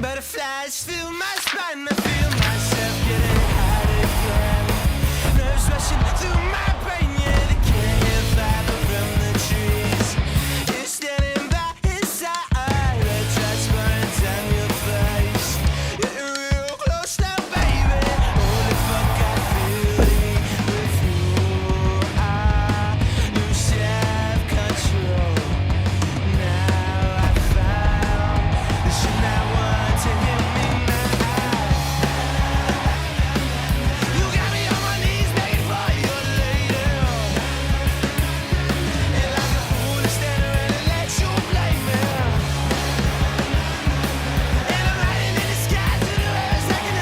Butterflies fill my spine, I feel myself getting hot again. Nerves rushing through my brain, yeah, they can't hear fiber from the trees. You're standing by his side, red drops burning down your face. Getting real close now, baby. Holy fuck, I feel it with you. I lose self-control. Now I found that you're not one to hear me now. You got me on my knees begging for your lady. And like a fool to stand around and let you blame me. And I'm riding in the sky to the lowest I can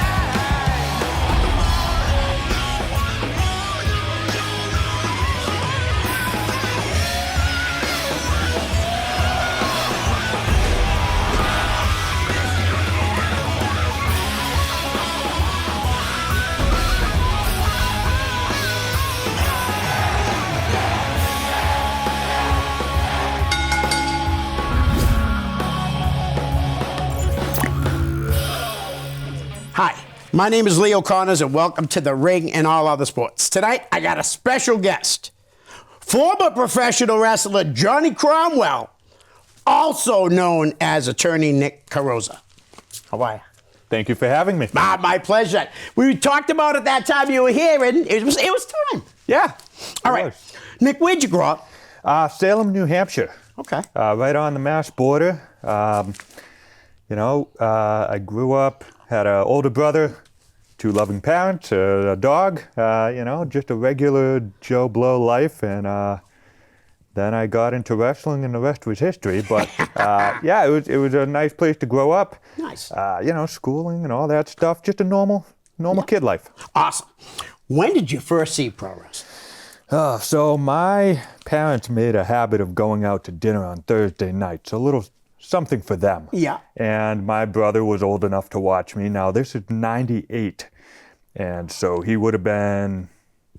Hi, my name is Leo Connors, and welcome to The Ring and All Other Sports. Tonight, I got a special guest, former professional wrestler Johnny Cromwell, also known as Attorney Nick Carrozza. How are you? Thank you for having me. My pleasure. We talked about it that time you were here, and it was time. Yeah. All right. Nick, where'd you grow up? Salem, New Hampshire. Okay. Right on the Mass border. I grew up, had an older brother, 2 loving parents, a dog, just a regular Joe Blow life. And then I got into wrestling and the rest was history. But it was a nice place to grow up. Nice. Schooling and all that stuff. Just a normal kid life. Awesome. When did you first see pro wrestling? So my parents made a habit of going out to dinner on Thursday nights, a little something for them. Yeah. And my brother was old enough to watch me. Now this is 98. And so he would have been,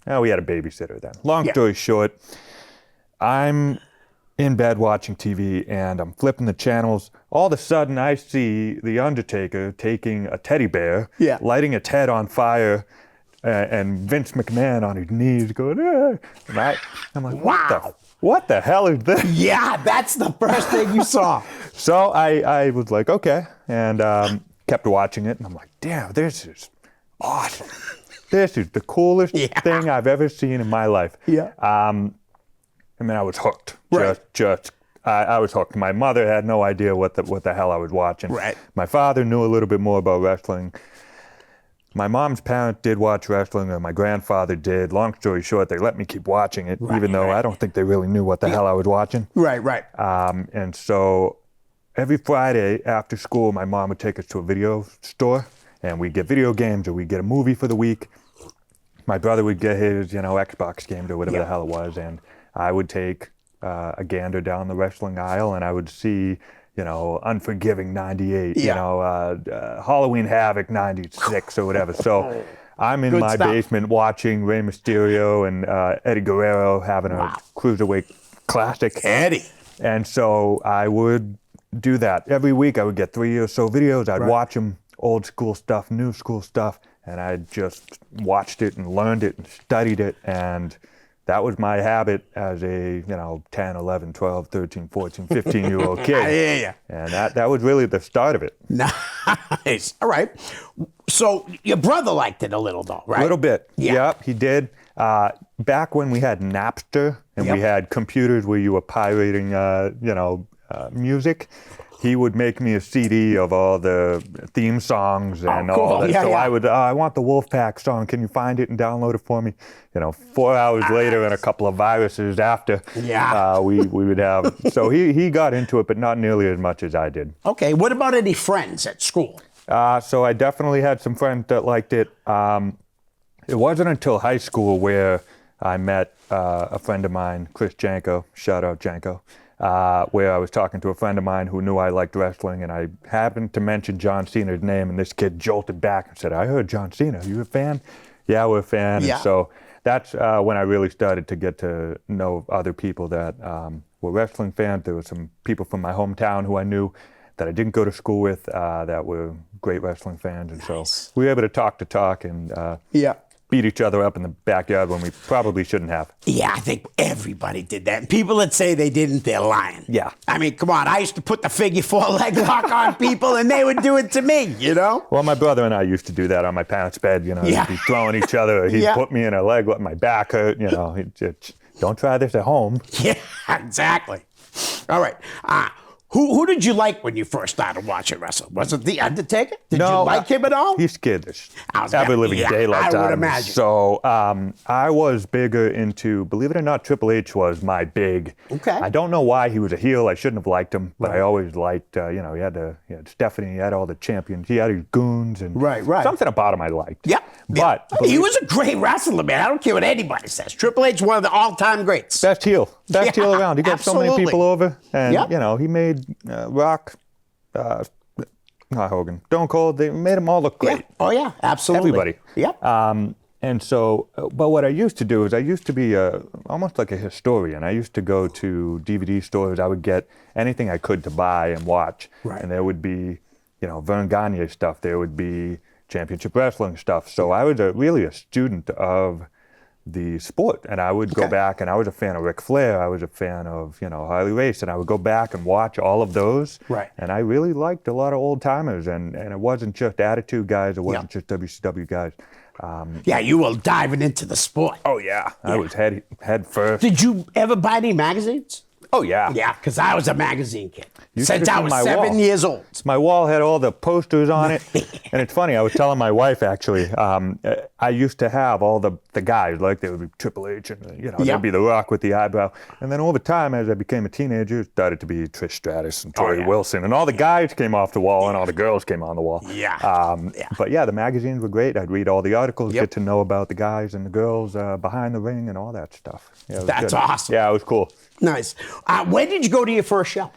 we had a babysitter then. Long story short, I'm in bed watching TV and I'm flipping the channels. All of a sudden I see The Undertaker taking a teddy bear, lighting its head on fire, and Vince McMahon on his knees going, and I'm like, wow. What the hell is this? Yeah, that's the first thing you saw. So I was like, okay, and kept watching it, and I'm like, damn, this is awesome. This is the coolest thing I've ever seen in my life. Yeah. I was hooked. Right. I was hooked. My mother had no idea what the hell I was watching. Right. My father knew a little bit more about wrestling. My mom's parents did watch wrestling, or my grandfather did. Long story short, they let me keep watching it, even though I don't think they really knew what the hell I was watching. Right. And so every Friday after school, my mom would take us to a video store, and we'd get video games, or we'd get a movie for the week. My brother would get his, Xbox games or whatever the hell it was, and I would take a gander down the wrestling aisle, and I would see Unforgiving 98, Halloween Havoc 96 or whatever. So I'm in my basement watching Rey Mysterio and Eddie Guerrero having a Cruiserweight Classic. Eddie. And so I would do that. Every week I would get 3 or so videos. I'd watch them, old school stuff, new school stuff, and I just watched it and learned it and studied it. And that was my habit as a, 10, 11, 12, 13, 14, 15-year-old kid. I hear ya. And that was really the start of it. Nice. All right. So your brother liked it a little, though, right? A little bit. Yeah. Yep, he did. Back when we had Napster and we had computers where you were pirating, music, he would make me a CD of all the theme songs and all that. I would, I want the Wolfpack song. Can you find it and download it for me? 4 hours later and a couple of viruses after, we would have. So he got into it, but not nearly as much as I did. Okay. What about any friends at school? So I definitely had some friends that liked it. It wasn't until high school where I met a friend of mine, Chris Janko, shout out Janko, where I was talking to a friend of mine who knew I liked wrestling, and I happened to mention John Cena's name, and this kid jolted back and said, I heard John Cena, are you a fan? Yeah, we're a fan. Yeah. And so that's when I really started to get to know other people that were wrestling fans. There were some people from my hometown who I knew that I didn't go to school with that were great wrestling fans, and so we were able to talk and Yeah. beat each other up in the backyard when we probably shouldn't have. Yeah, I think everybody did that. And people that say they didn't, they're lying. Yeah. I mean, come on. I used to put the figure 4 leg lock on people, and they would do it to me, you know? Well, my brother and I used to do that on my parents' bed. You know, Yeah. We'd be throwing each other. He'd Yeah. put me in a leg, let my back hurt. You know, don't try this at home. Yeah, exactly. All right. Who did you like when you first started watching wrestling? Was it The Undertaker? Did you like him at all? He scared this I was ever gonna- living yeah, daylight I out would of me. imagine. So I was bigger into, believe it or not, Triple H was my big. Okay. I don't know why he was a heel. I shouldn't have liked him, but I always liked. You know, he had Stephanie. He had all the champions. He had his goons and Right. something about him I liked. Yeah. But he was a great wrestler, man. I don't care what anybody says. Triple H, one of the all-time greats. best heel Yeah, around. He got so many absolutely. people over, and Yep. you know, he made Rock. Not Hogan, Stone Cold, they made them all look great. Yeah. Oh, yeah, absolutely. Everybody. Yep. And so, but what I used to do is I used to be almost like a historian. I used to go to DVD stores. I would get anything I could to buy and watch. Right. And there would be, you know, Vern Gagne stuff. There would be championship wrestling stuff. So I was really a student of the sport, and I would go back, and I was a fan of Ric Flair. I was a fan of, you know, Harley Race, and I would go back and watch all of those. Right. And I really liked a lot of old timers, and it wasn't just Attitude guys, it wasn't just WCW guys. Yeah, you were diving into the sport. Oh yeah, I was head first. Did you ever buy any magazines? Oh yeah. Yeah, because I was a magazine kid. You Since should've I seen was my 7 wall. years old. My wall had all the posters on it, and it's funny. I was telling my wife actually. I used to have all the guys, like there would be Triple H, and you know, Yeah. there'd be The Rock with the eyebrow, and then over time, as I became a teenager, it started to be Trish Stratus and Tori yeah. Wilson, and all the guys came off the wall, and all the girls came on the wall. Yeah. But yeah, the magazines were great. I'd read all the articles, Yep. get to know about the guys and the girls behind the ring, and all that stuff. Yeah, it was That's good. awesome. Yeah, it was cool. Nice. When did you go to your first show?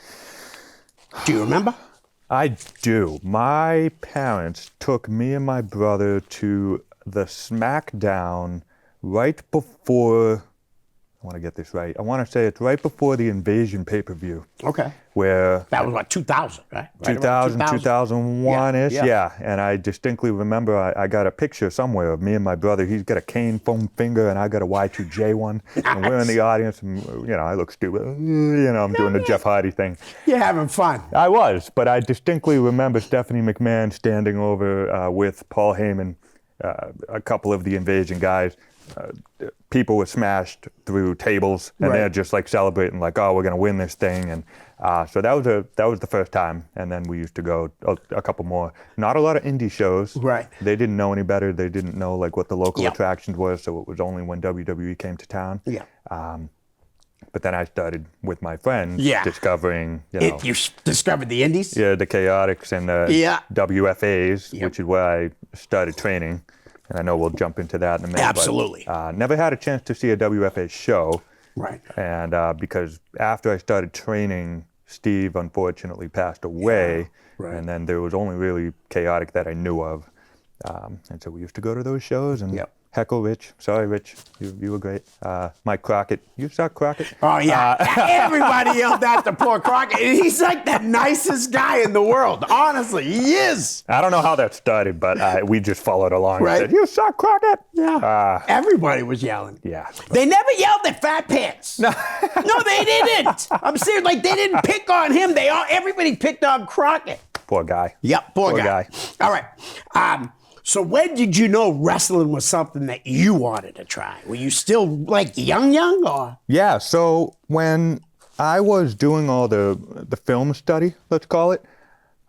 Do you remember? I do. My parents took me and my brother to the SmackDown right before, I want to get this right, I want to say it's right before the Invasion pay-per-view, Okay. where That was what, 2000, right? Right 2000, around 2001-ish, Yeah, yeah. And I distinctly remember I got a picture somewhere of me and my brother. He's got a cane foam finger, and I got a Y2J one. And we're in the audience, and you know, I look stupid. You know, I'm doing the Jeff Hardy thing. You're having fun. I was, but I distinctly remember Stephanie McMahon standing over with Paul Heyman, a couple of the Invasion guys. People were smashed through tables, and Right. they're just like celebrating, like, "Oh, we're gonna win this thing." And so that was the first time. And then we used to go a couple more. Not a lot of indie shows. Right. They didn't know any better. They didn't know like what the local Yep. attractions were. So it was only when WWE came to town. Yeah. But then I started with my friends, Yeah. discovering, you know, You discovered the indies? yeah, the Chaotix and the Yeah. WFAs, Yep. which is where I started training. And I know we'll jump into that in a minute. Absolutely. But, never had a chance to see a WFA show. Right. And because after I started training, Steve unfortunately passed away. right. And then there was only really Chaotic that I knew of. And so we used to go to those shows and Yep. heckle Rich. Sorry, Rich. You were great. Mike Crockett. You saw Crockett? Oh, yeah. Everybody yelled at the poor Crockett. And he's like the nicest guy in the world. Honestly, he is. I don't know how that started, but we just followed along Right. and said, "You saw Crockett?" Yeah. Everybody was yelling. Yeah. They never yelled at Fat Pants. No, they didn't. I'm serious. Like, they didn't pick on him. Everybody picked on Crockett. Poor guy. Yep, poor guy. All right. So when did you know wrestling was something that you wanted to try? Were you still like young or? Yeah, so when I was doing all the film study, let's call it,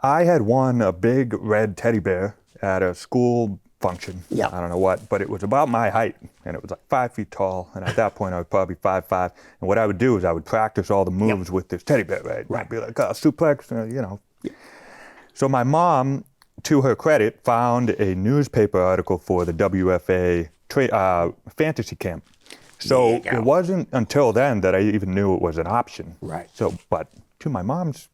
I had won a big red teddy bear at a school function. Yeah. I don't know what, but it was about my height, and it was like 5 feet tall, and at that point I was probably 5'5". And what I would do is I would practice all the moves with this teddy bear, right? Right. I'd be like, suplex, you know. So my mom, to her credit, found a newspaper article for the WFA fantasy camp. So There you go. it wasn't until then that I even knew it was an option. Right. So, but to my mom's,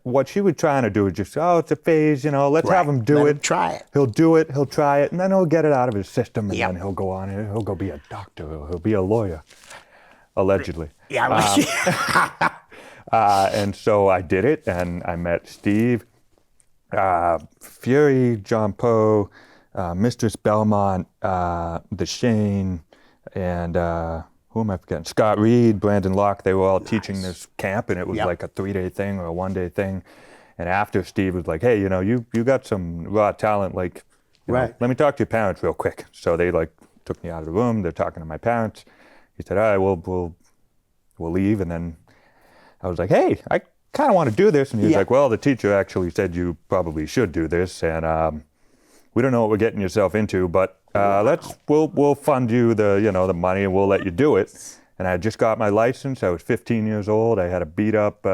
what she was trying to do is just, it's a phase, you know, let's have him do Let it. him try it. He'll do it, he'll try it, and then he'll get it out of his system, and Yep. then he'll go on, he'll go be a doctor, or he'll be a lawyer, allegedly. Yeah. And so I did it, and I met Steve, Fury, John Poe, Mistress Belmont, Shane, and who am I forgetting? Scott Reed, Brandon Locke. They were all teaching this camp, and it was like a 3-day thing or a 1-day thing. And after, Steve was like, hey, you got some raw talent, like, let me talk to your parents real quick. So they took me out of the room. They're talking to my parents. He said, all right, we'll leave. And then I was like, hey, I kind of want to do this. And he was like, well, the teacher actually said you probably should do this. And we don't know what we're getting yourself into, but we'll fund you the money, and we'll let you do it. And I just got my license. I was 15 years old. I had a beat up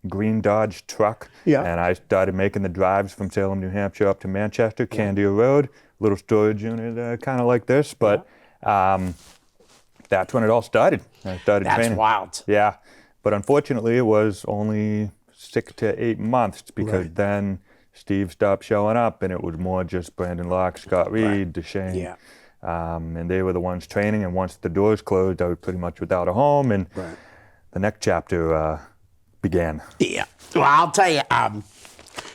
green Dodge truck. Yeah. And I started making the drives from Salem, New Hampshire up to Manchester, Candia Road, little storage unit, kind of like this. But that's when it all started. I started training. That's wild. Yeah. But unfortunately, it was only 6 to 8 months, because then Steve stopped showing up, and it was more just Brandon Locke, Scott Reed, DeShane. Yeah. And they were the ones training, and once the doors closed, I was pretty much without a home, and the next chapter began. Yeah. Well, I'll tell you,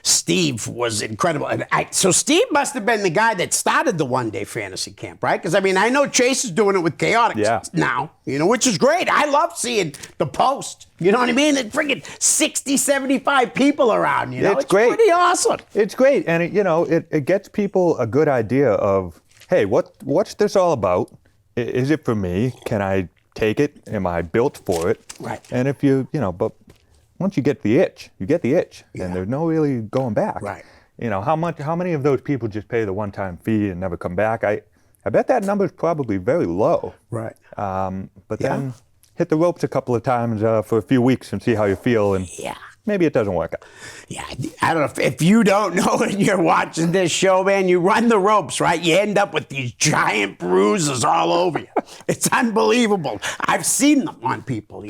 Steve was incredible. And so Steve must have been the guy that started the 1-day fantasy camp, right? Because, I mean, I know Chase is doing it with Chaotic now, which is great. I love seeing the post. You know what I mean? There's freaking 60, 75 people around, It's great. Pretty awesome. It's great. And, it gets people a good idea of, hey, what's this all about? Is it for me? Can I take it? Am I built for it? Right. And if but once you get the itch, and there's no really going back. Right. How many of those people just pay the one-time fee and never come back? I bet that number is probably very low. Right. But then hit the ropes a couple of times for a few weeks and see how you feel, and maybe it doesn't work out. Yeah, I don't know if you don't know and you're watching this show, man, you run the ropes, right? You end up with these giant bruises all over you. It's unbelievable. I've seen them on people,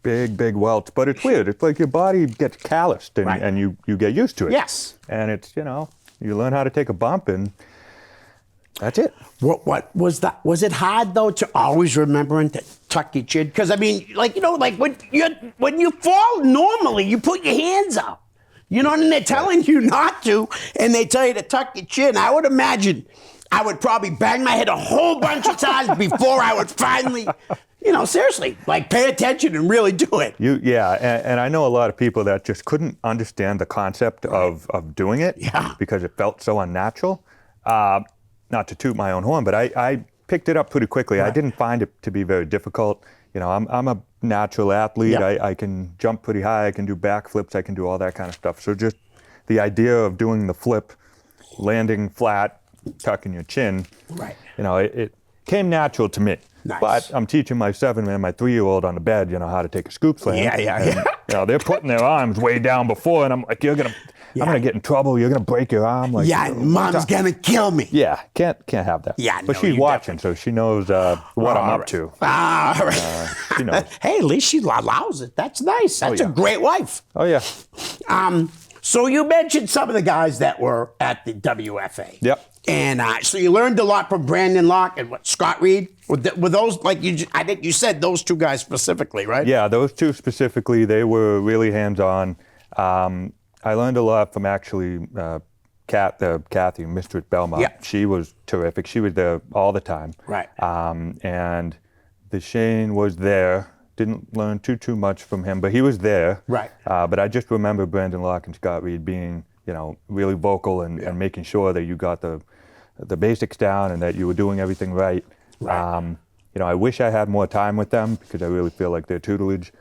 Big welts, but it's weird. It's like your body gets calloused, and you get used to it. Yes. And it's, you learn how to take a bump, and that's it. What was that? Was it hard, though, to always remembering to tuck your chin? Because, I mean, when you fall normally, you put your hands up. And they're telling you not to, and they tell you to tuck your chin. I would imagine I would probably bang my head a whole bunch of times before I would finally, seriously, pay attention and really do it. And I know a lot of people that just couldn't understand the concept of doing it because it felt so unnatural. Not to toot my own horn, but I picked it up pretty quickly. I didn't find it to be very difficult. I'm a natural athlete. I can jump pretty high. I can do backflips. I can do all that kind of stuff. So just the idea of doing the flip, landing flat, tucking your chin, it came natural to me. Nice. But I'm teaching my 7 and my 3-year-old on the bed, how to take a scoop slam. And, they're putting their arms way down before, and I'm like, I'm gonna get in trouble. You're gonna break your arm. Like, mom's gonna kill me. Yeah, can't have that. Yeah, but she's watching, so she knows what I'm up to. She knows. Hey, at least she allows it. That's nice. That's a great wife. Oh yeah. So you mentioned some of the guys that were at the WFA. Yep. And so you learned a lot from Brandon Locke and Scott Reed. Were those I think you said those 2 guys specifically, right? Yeah, those 2 specifically. They were really hands-on. I learned a lot from actually Kathy, Mistress Belmont. Yeah. She was terrific. She was there all the time. Right. And Shane was there. Didn't learn too much from him, but he was there. Right. But I just remember Brandon Locke and Scott Reed being, really vocal and making sure that you got the basics down and that you were doing everything right. Right. I wish I had more time with them, because I really feel like their tutelage,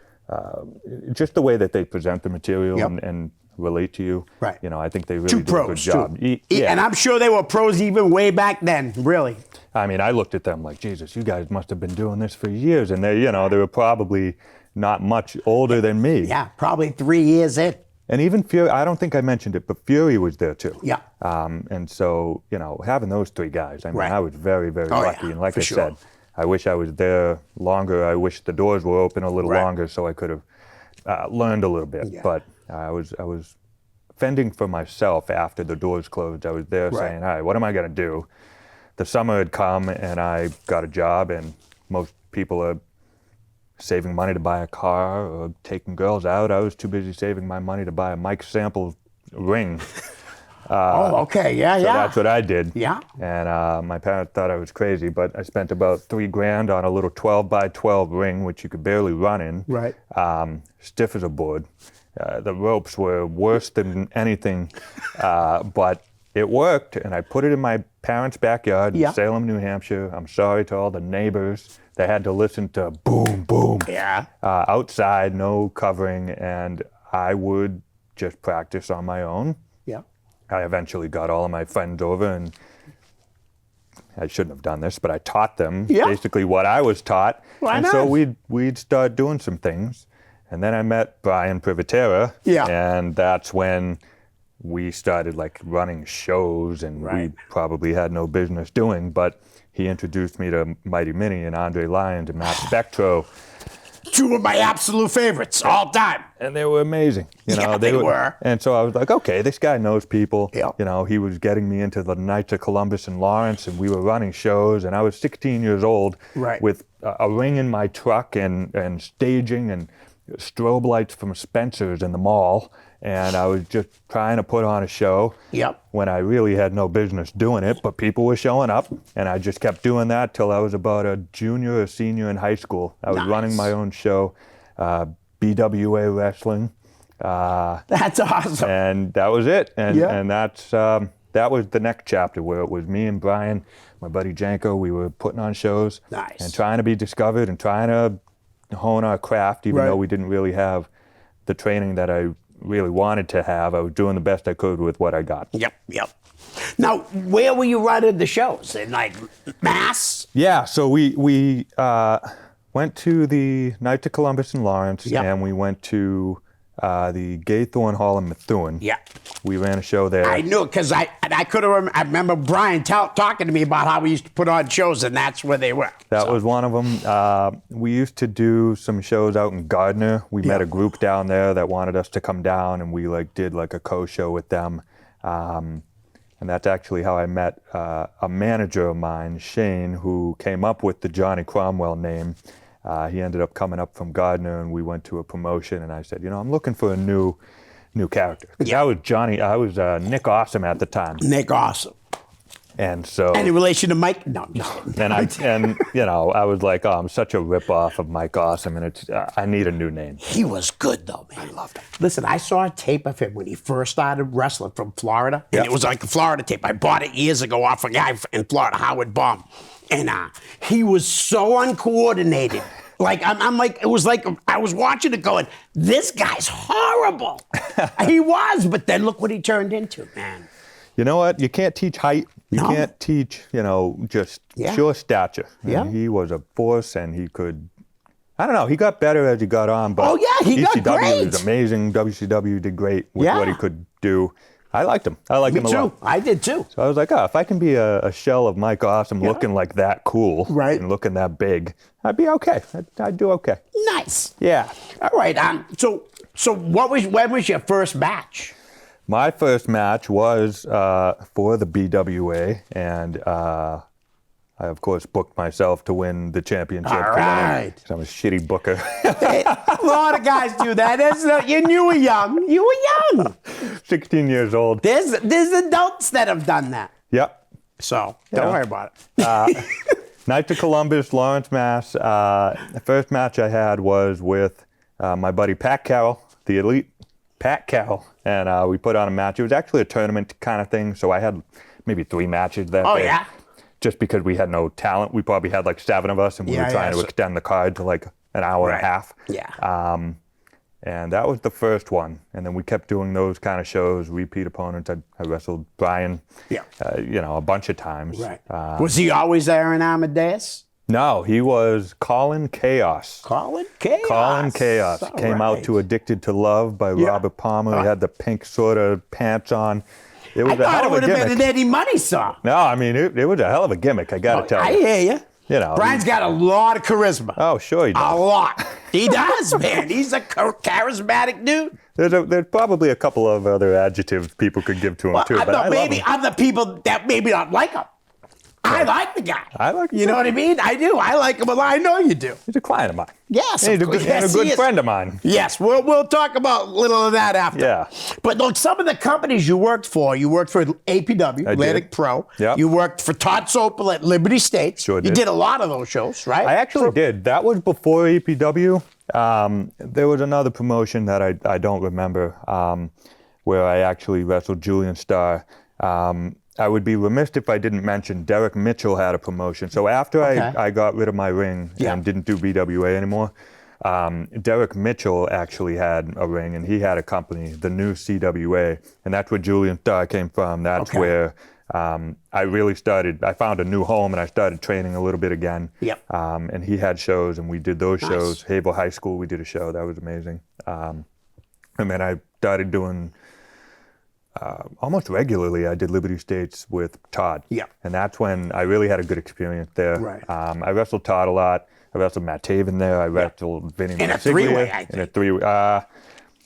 just the way that they present the material and relate to you. Right. I think they really did a good job. And I'm sure they were pros even way back then, really. I mean, I looked at them like, Jesus, you guys must have been doing this for years. And they were probably not much older than me. Yeah, probably 3 years in. And even Fury, I don't think I mentioned it, but Fury was there too. Yeah. And so, having those 3 guys, I mean, I was very, very lucky. And like I said, I wish I was there longer. I wish the doors were open a little longer so I could have learned a little bit. Yeah. But I was fending for myself after the doors closed. I was there saying, all right, what am I going to do? The summer had come, and I got a job, and most people are saving money to buy a car or taking girls out. I was too busy saving my money to buy a Mike Sample ring. Oh, okay, yeah, So yeah. that's what I did. Yeah. And my parents thought I was crazy, but I spent about $3,000 on a little 12 by 12 ring, which you could barely run in. Right. Stiff as a board. The ropes were worse than anything, but it worked, and I put it in my parents' backyard in Yeah. Salem, New Hampshire. I'm sorry to all the neighbors. They had to listen to boom, boom. Yeah. Outside, no covering, and I would just practice on my own. Yeah. I eventually got all of my friends over, and I shouldn't have done this, but I taught them basically what I was taught. Why and not? so we'd start doing some things. And then I met Brian Privatera, and that's when we started like running shows, and we probably had no business doing, but he introduced me to Mighty Minnie and Andre Lyons and Matt Spectro. Two of my absolute favorites all time. And they were amazing. You know, they were. And so I was like, okay, this guy knows people. Yeah. You know, he was getting me into the Knights of Columbus and Lawrence, and we were running shows, and I was 16 years old with a ring in my truck and staging and strobe lights from Spencer's in the mall. And I was just trying to put on a show when I really had no business doing it, but people were showing up, and I just kept doing that till I was about a junior or senior in high school. I was running my own show, BWA Wrestling. That's awesome. And that was it. And that's that was the next chapter, where it was me and Brian, my buddy Janko. We were putting on shows and trying to be discovered and trying to hone our craft, even though we didn't really have the training that I really wanted to have. I was doing the best I could with what I got. Yep. Now, where were you running the shows? In like Mass? Yeah, so we went to the Knights of Columbus and Lawrence, and we went to the Gaythorne Hall in Methuen. Yeah. We ran a show there. I knew it because I could have. I remember Brian talking to me about how we used to put on shows, and that's where they were. That was one of them. We used to do some shows out in Gardner. We met a group down there that wanted us to come down, and we did a co-show with them. And that's actually how I met a manager of mine, Shane, who came up with the Johnny Cromwell name. He ended up coming up from Gardner, and we went to a promotion, and I said, I'm looking for a new character. I was Nick Awesome at the time. Nick Awesome. And so, any relation to Mike? No. And I was like, I'm such a ripoff of Mike Awesome, and I need a new name. He was good though, man. I loved him. Listen, I saw a tape of him when he first started wrestling from Florida, and it was like a Florida tape. I bought it years ago off a guy in Florida, Howard Baum, and he was so uncoordinated. Like I'm like, it was like I was watching it going, this guy's horrible. He was, but then look what he turned into, man. You know what? You can't teach height. You can't teach, just sure stature. And he was a force, and he could, I don't know, he got better as he got on. But he got ECW great. was amazing. WCW did great with what he could do. I liked him. I liked him a lot. I did too. So I was like, if I can be a shell of Mike Awesome looking like that cool and looking that big, I'd be okay. I'd do okay. Nice. Yeah. All right. So when was your first match? My first match was for the BWA, and I, of course, booked myself to win the championship. All right. I'm a shitty booker. A lot of guys do that. You were young. 16 years old. There's adults that have done that. Yep. So don't worry about it. Knights of Columbus, Lawrence, Mass. The first match I had was with my buddy Pat Carroll, the elite Pat Carroll, and we put on a match. It was actually a tournament kind of thing, so I had maybe 3 matches that day. Oh, yeah? Just because we had no talent. We probably had 7 of us, and we were trying to extend the card to an hour and a half. Yeah. And that was the first one. And then we kept doing those kind of shows, repeat opponents. I wrestled Brian, a bunch of times. Right. Was he always there in Amadeus? No, he was Colin Chaos. Colin Chaos. Colin Chaos. All Came out to Addicted to Love by Robert Palmer. He had the pink sort of pants on. It was a hell of a gimmick. I thought it would have been an Eddie Money song. No, I mean, it was a hell of a gimmick, I got to tell you. I hear you. Brian's got a lot of charisma. Oh, sure he does. A lot. He does, man. He's a charismatic dude. There's probably a couple of other adjectives people could give to him, too. But I love him. Other people that maybe not like him. I like the guy. I like him You know too. what I mean? I do. I like him a lot. I know you do. He's a client of mine. Yes, And he's a of course. good, and Yes, a good he is. friend of mine. Yes, we'll talk about a little of that after. Yeah. But look, some of the companies you worked for APW, I Atlantic did. Pro. Yep. You worked for Todd Sopel at Liberty States. Sure You did. did a lot of those shows, right? I actually did. That was before EPW. There was another promotion that I don't remember where I actually wrestled Julian Starr. I would be remiss if I didn't mention Derek Mitchell had a promotion. So after Okay. I got rid of my ring Yeah. and didn't do BWA anymore, Derek Mitchell actually had a ring, and he had a company, the new CWA, and that's where Julian Starr came from. That's Okay. where I really started. I found a new home, and I started training a little bit again. Yep. And he had shows, and we did those Nice. shows. Havel High School, we did a show. That was amazing. And then I started doing almost regularly. I did Liberty States with Todd. Yep. And that's when I really had a good experience there. Right. I wrestled Todd a lot. I wrestled Matt Taven there. I wrestled Vinny In a Marsiglia. three-way, I In a think. three-way.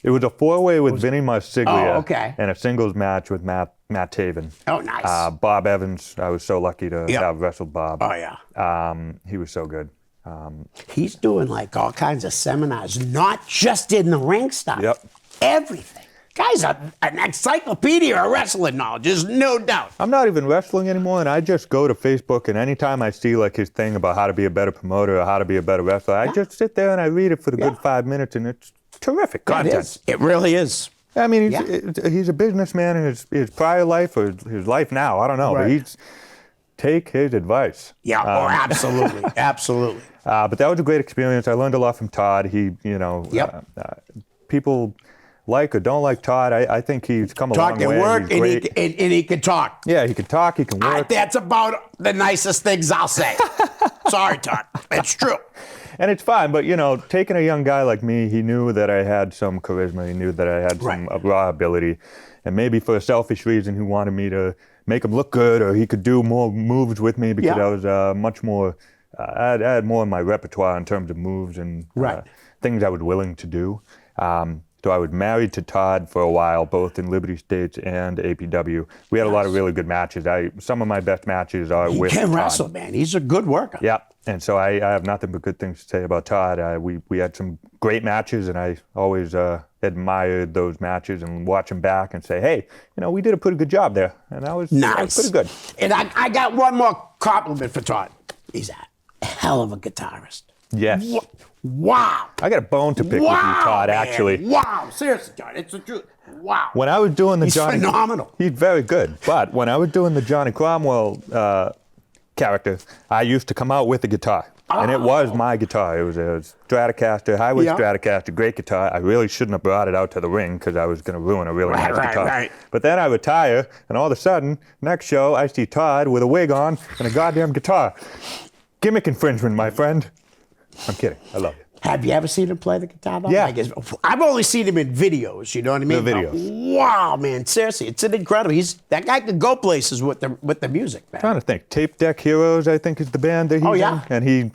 It was a four-way with Vinny Marsiglia. Oh, okay. And a singles match with Matt Taven. Oh, nice. Bob Evans, I was so lucky to Yep. have wrestled Bob. Oh, yeah. He was so good. He's doing like all kinds of seminars, not just in the ring stuff. Yep. Everything. Guy's an encyclopedia of wrestling knowledge, there's no doubt. I'm not even wrestling anymore, and I just go to Facebook, and anytime I see like his thing about how to be a better promoter or how to be a better wrestler, I just sit there and I read it for the good 5 minutes, and it's terrific It content. is. It really is. I mean, Yeah. he's a businessman in his prior life or his life now. I don't know, Right. but take his advice. Yeah, absolutely. Absolutely. But that was a great experience. I learned a lot from Todd. He, Yep. People like or don't like Todd. I think he's come a Talk long and way. work, He's and great. he can talk. Yeah, he can talk. He can work. That's about the nicest things I'll say. Sorry, Todd. It's true. And it's fine, but taking a young guy like me, he knew that I had some charisma. He knew that I had some Right. raw ability, and maybe for a selfish reason, he wanted me to make him look good, or he could do more moves with me because Yeah. I was much more. I had more in my repertoire in terms of moves and Right. things I was willing to do. So I was married to Todd for a while, both in Liberty States and APW. We had a lot of really good matches. Some of my best matches are He with can Todd. wrestle, man. He's a good worker. Yeah, and so I have nothing but good things to say about Todd. We had some great matches, and I always admired those matches and watch them back and say, hey, we did a pretty good job there, and that was pretty good. And I got one more compliment for Todd. He's a hell of a guitarist. Yes. Wow. I got a bone to pick with you, Todd, man. actually. Wow. Seriously, Todd. It's the truth. Wow. When I was doing the He's Johnny... phenomenal. He's very good. But when I was doing the Johnny Cromwell character, I used to come out with a guitar. And it was my guitar. It was a Stratocaster, Highway Yeah. Stratocaster, great guitar. I really shouldn't have brought it out to the ring because I was going to ruin a really nice guitar. Right. But then I retire, and all of a sudden, next show, I see Todd with a wig on and a goddamn guitar. Gimmick infringement, my friend. I'm kidding. I love you. Have you ever seen him play the guitar? Though? Yeah. I've only seen him in videos. You know what I mean? The videos. But wow, man! Seriously, it's an incredible. That guy can go places with the music, man. Trying to think. Tape Deck Heroes, I think, is the band that he's yeah. in. And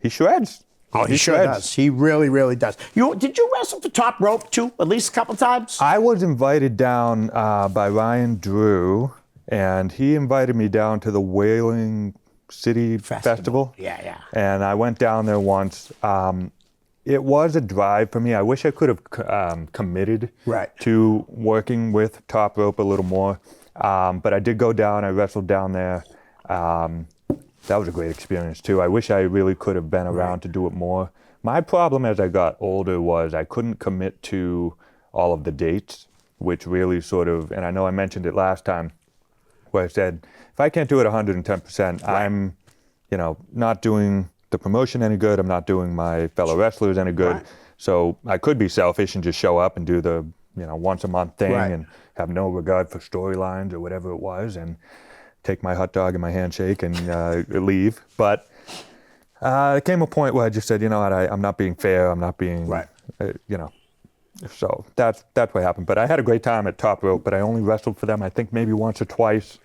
he shreds. Oh, he sure shreds. does. He really, really does. Did you wrestle the top rope too, at least a couple times? I was invited down by Ryan Drew, and he invited me down to the Whaling City Festival. Yeah. And I went down there once. It was a drive for me. I wish I could have committed Right. to working with top rope a little more. But I did go down. I wrestled down there. That was a great experience too. I wish I really could have been around to do it more. My problem as I got older was I couldn't commit to all of the dates, which really sort of, and I know I mentioned it last time, where I said, if I can't do it 110%, I'm, not doing the promotion any good. I'm not doing my fellow wrestlers any good. Right. So I could be selfish and just show up and do the, once a month thing Right. and have no regard for storylines or whatever it was, and take my hot dog and my handshake and leave. But it came a point where I just said, you know what, I'm not being fair. I'm not being, Right. So that's what happened. But I had a great time at Top Rope, but I only wrestled for them, I think maybe once or twice,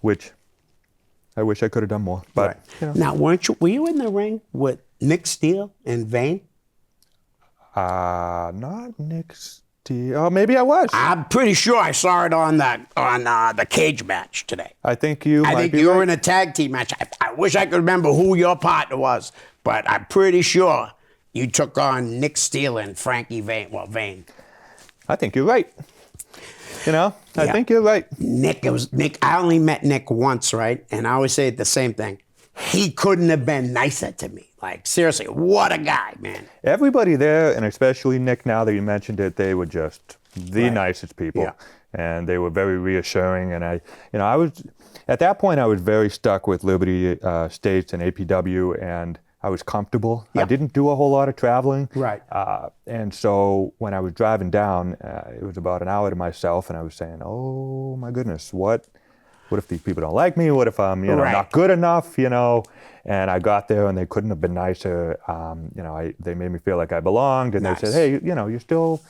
which I wish I could have done more. But Now, were you in the ring with Nick Steele and Vane? not Nick Oh, maybe I was. I'm pretty sure I saw it on the cage match today. I think you I might think be you were right. in a tag team match. I wish I could remember who your partner was, but I'm pretty sure you took on Nick Steele and Frankie Vane. Well, Vane. I think you're right. You know, I Yeah. think you're right. Nick. I only met Nick once, right? And I always say the same thing. He couldn't have been nicer to me. Like, seriously, what a guy, man. Everybody there, and especially Nick, now that you mentioned it, they were just the nicest people. Yeah. And they were very reassuring. And I was, at that point, I was very stuck with Liberty States and APW, and I was comfortable. Yeah. I didn't do a whole lot of traveling. Right. And so when I was driving down, it was about an hour to myself, and I was saying, oh my goodness, what if these people don't like me? What if I'm, Right. not good enough, And I got there, and they couldn't have been nicer. They made me feel like I belonged, and Nice. they said, hey, you still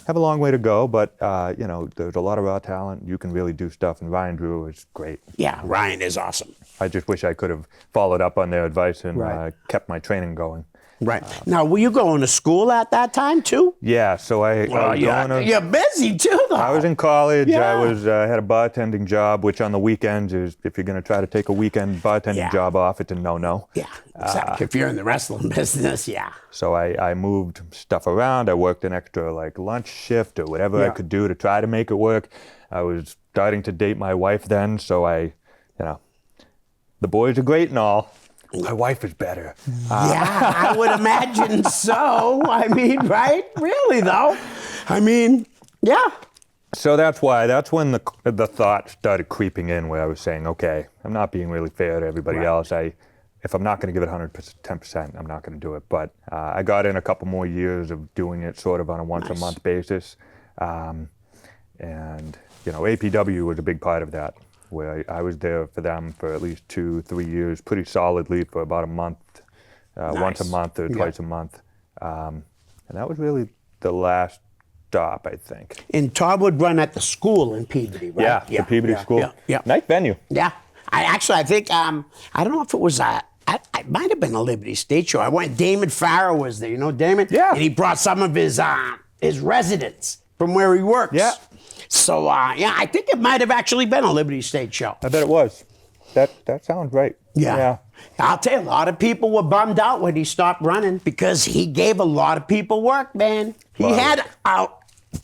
have a long way to go, but, there's a lot of raw talent. You can really do stuff, and Ryan Drew is great. Yeah, Ryan is awesome. I just wish I could have followed up on their advice and Right. kept my training going. Right. Now, were you going to school at that time, too? Yeah, so I was going to... You're busy, too, though. I was in college. Yeah. I was had a bartending job, which on the weekends is, if you're going to try to take a weekend bartending Yeah. job off, it's a no-no. Yeah, exactly. If you're in the wrestling business, yeah. So I moved stuff around. I worked an extra lunch shift or whatever I Yeah. could do to try to make it work. I was starting to date my wife then, so the boys are great and all. My wife is better. Yeah, I would imagine so. I mean, right? Really, though. I mean, yeah. So that's when the thought started creeping in, where I was saying, okay, I'm not being really fair to everybody Right. else. If I'm not going to give it 110%, I'm not going to do it. But I got in a couple more years of doing it sort of on a once-a-month basis. And APW was a big part of that, where I was there for them for at least 2-3 years, pretty solidly for about a month, once a month or twice a month. And that was really the last stop, I think. And Todd would run at the school in Peabody, right? Yeah, the Peabody School. Yeah. Nice venue. Yeah. I think, I don't know if it was, it might have been a Liberty State show. I went, Damon Farrow was there. You know Damon? Yeah. And he brought some of his residents from where he works. Yeah. So, I think it might have actually been a Liberty State show. I bet it was. That sounds right. Yeah. I'll tell you, a lot of people were bummed out when he stopped running because he gave a lot of people work, man. He Wow. had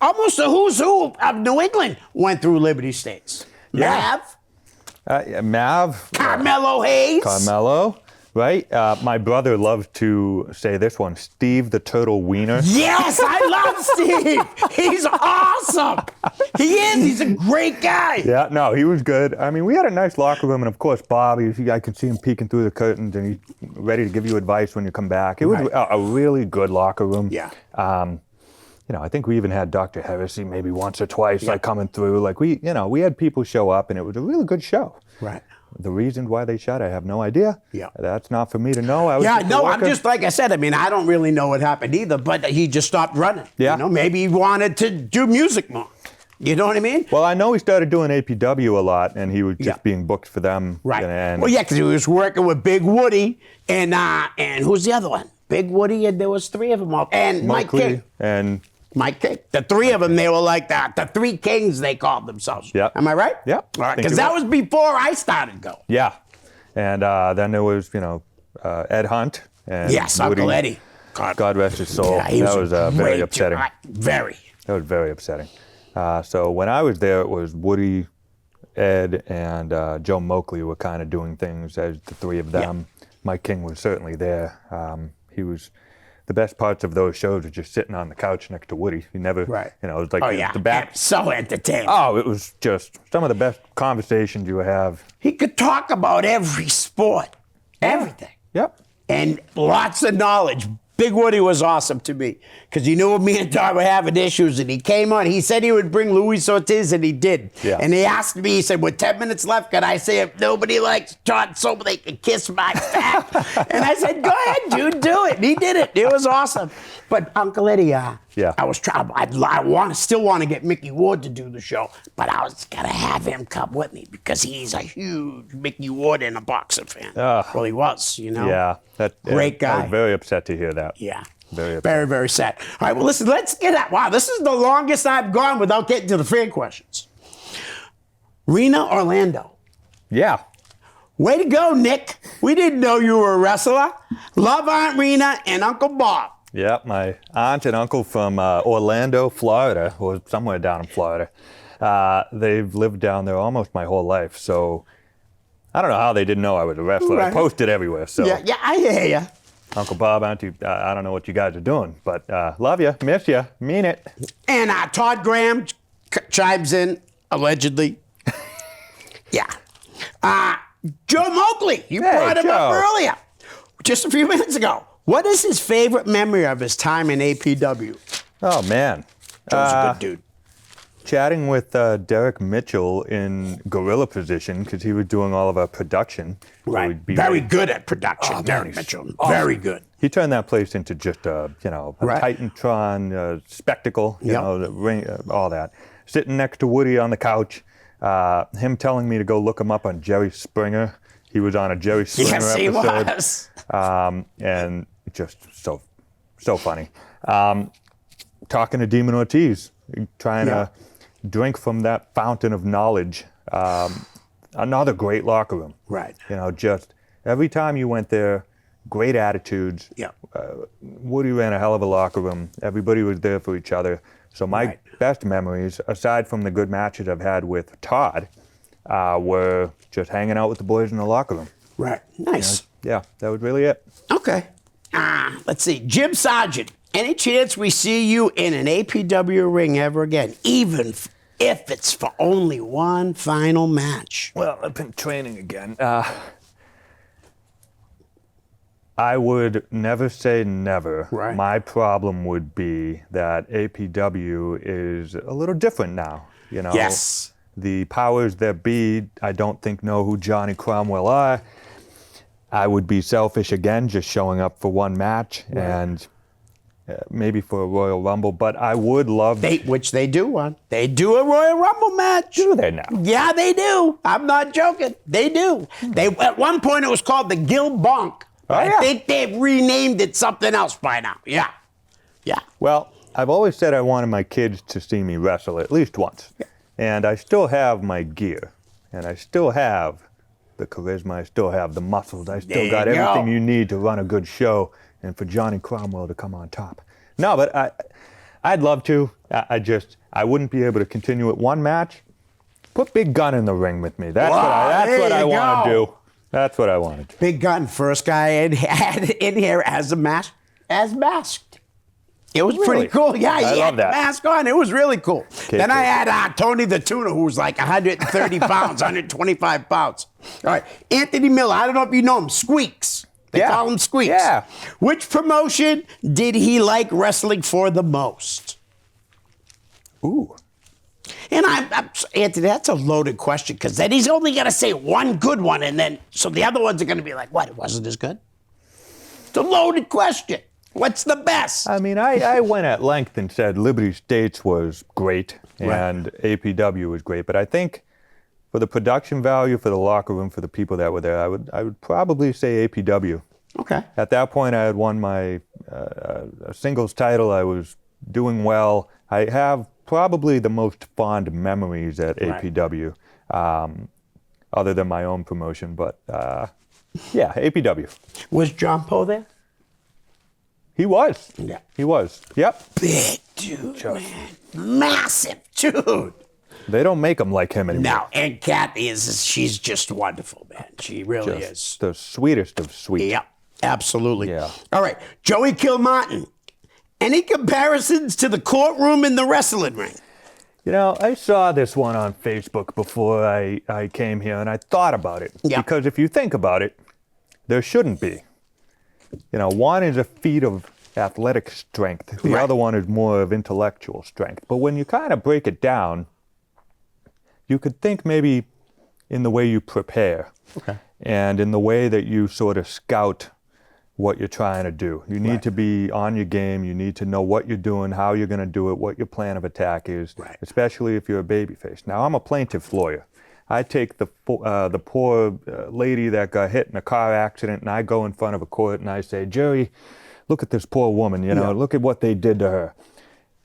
almost a who's who of New England went through Liberty States. Yeah. Mav. Carmelo Hayes. Carmelo. Right? My brother loves to say this one, Steve the Turtle Wiener. Yes, I love Steve. He's awesome. He is. He's a great guy. Yeah, no, he was good. I mean, we had a nice locker room, and of course, Bob, I could see him peeking through the curtains, and he's ready to give you advice when you come back. It was Right. a really good locker room. Yeah. I think we even had Dr. Heresy maybe once or twice, coming through. We had people show up, and it was a really good show. Right. The reason why they shut, I have no idea. Yeah. That's not for me to know. I was Yeah, just a no, I'm worker. just, like I said, I mean, I don't really know what happened either, but he just stopped running. Yeah. Maybe he wanted to do music more. You know what I mean? Well, I know he started doing APW a lot, and he was just being booked for them. Right. And Well, yeah, because he was working with Big Woody and who's the other one? Big Woody, and there was three of them all. And Mike Lee King. and Mike King. The three of them, they were like the three kings, they called themselves. Yeah. Am I right? Yeah. All right, Think because you're that right. was before I started going. yeah, and then there was Ed Hunt and Yes, Woody. Uncle Eddie. God rest his soul. Yeah, he that was was very great, upsetting. Very. That was very upsetting. So when I was there, it was Woody, Ed, and Joe Moakley were kind of doing things as the three of them. Mike King was certainly there. He was. The best parts of those shows were just sitting on the couch next to Woody. He never, Right. it was like Oh, yeah. the back. So entertaining. Oh, it was just some of the best conversations you have. He could talk about every sport, everything. Yep. And lots of knowledge. Big Woody was awesome to me because he knew me and Todd were having issues, and he came on. He said he would bring Luis Ortiz, and he did. Yeah. And he asked me, he said, with 10 minutes left, could I say if nobody likes Todd so they can kiss my back? And I said, go ahead, dude, do it. And he did it. It was awesome. But Uncle Eddie, I was trying. I still want to get Mickey Ward to do the show, but I was gonna have him come with me because he's a huge Mickey Ward and a boxer fan. Well, he was, Yeah. Great guy. I was very upset to hear that. Yeah. Very upset. Very, very sad. All right, well, listen, let's get at. Wow, this is the longest I've gone without getting to the fan questions. Rena Orlando. Yeah. Way to go, Nick. We didn't know you were a wrestler. Love Aunt Rena and Uncle Bob. Yeah, my aunt and uncle from Orlando, Florida, or somewhere down in Florida. They've lived down there almost my whole life, so I don't know how they didn't know I was a wrestler. Right. I posted everywhere, so. Yeah, I hear you. Uncle Bob, Auntie, I don't know what you guys are doing, but love you, miss you, mean it. And Todd Graham chimes in, allegedly. Yeah. Joe Moakley, you brought him up earlier, just a few minutes ago. What is his favorite memory of his time in APW? Oh, man. Joe's a good dude. Chatting with Derek Mitchell in gorilla position, because he was doing all of our production. Right. Very good at production, Derek Mitchell. awesome. Very good. He turned that place into just a Right. Titantron spectacle, Yep. the ring, all that. Sitting next to Woody on the couch, him telling me to go look him up on Jerry Springer. He was on a Jerry Springer Yes, he episode. was. And just so funny. Talking to Demon Ortiz, trying to drink from that fountain of knowledge. Another great locker room. Right. Just every time you went there, great attitudes. Yeah. Woody ran a hell of a locker room. Everybody was there for each other. So my best memories, aside from the good matches I've had with Todd, were just hanging out with the boys in the locker room. Right. Nice. Yeah, that was really it. Okay. Let's see. Jim Sargent, any chance we see you in an APW ring ever again, even if it's for only one final match? Well, I've been training again. I would never say never. Right. My problem would be that APW is a little different now. Yes. The powers that be, I don't think know who Johnny Cromwell are. I would be selfish again, just showing up for one match and maybe for a Royal Rumble. But I would love, Which they do one. They do a Royal Rumble match. do they now? Yeah, they do. I'm not joking. They do. They at one point it was called the Gil Bonk. I think they've renamed it something else by now. Yeah. Yeah. Well, I've always said I wanted my kids to see me wrestle at least once. Yeah. And I still have my gear. And I still have the charisma. I still have the muscles. I still There got you go. everything you need to run a good show and for Johnny Cromwell to come on top. No, but I'd love to. I wouldn't be able to continue at one match. Put Big Gun in the ring with me. That's what I want to do. That's what I want to do. Big Gun, first guy in here as masked. It was pretty Really? cool. Yeah, I he love had the that. mask on. It was really cool. Then I okay. had Tony the Tuner, who was like 130 pounds, 125 pounds. All right, Anthony Miller. I don't know if you know him. Squeaks. They Yeah. call him Squeaks. Yeah. Which promotion did he like wrestling for the most? Ooh. And Anthony, that's a loaded question because then he's only going to say one good one, and then so the other ones are going to be like, "What? It wasn't as good." It's a loaded question. What's the best? I mean, I went at length and said Liberty States was great and APW was great, but I think for the production value, for the locker room, for the people that were there, I would probably say APW. Okay. At that point, I had won my singles title. I was doing well. I have probably the most fond memories at APW, other than my own promotion. But yeah, APW. Was John Poe there? He was. Yeah. He was. Yep. Big dude, man. Massive dude. They don't make them like him anymore. Now, and Kathy she's just wonderful, man. She really is. Just the sweetest of sweet. Yeah, absolutely. Yeah. All right, Joey Kilmartin. Any comparisons to the courtroom in the wrestling ring? I saw this one on Facebook before I came here, and I thought about it. Yeah. Because if you think about it, there shouldn't be. One is a feat of athletic strength. The other one is more of intellectual strength. But when you kind of break it down, you could think maybe in the way you prepare. Okay. And in the way that you sort of scout what you're trying to do. You need to be on your game. You need to know what you're doing, how you're going to do it, what your plan of attack is, especially if you're a babyface. Now, I'm a plaintiff's lawyer. I take the poor lady that got hit in a car accident, and I go in front of a court and I say, jury, look at this poor woman, you know, Yeah. look at what they did to her.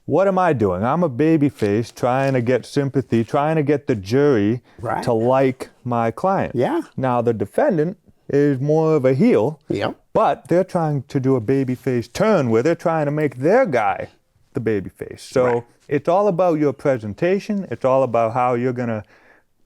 What am I doing? I'm a baby face trying to get sympathy, trying to get the jury Right. to like my client. Yeah. Now, the defendant is more of a heel, Yep. but they're trying to do a baby face turn where they're trying to make their guy the baby face. So Right. it's all about your presentation. It's all about how you're going to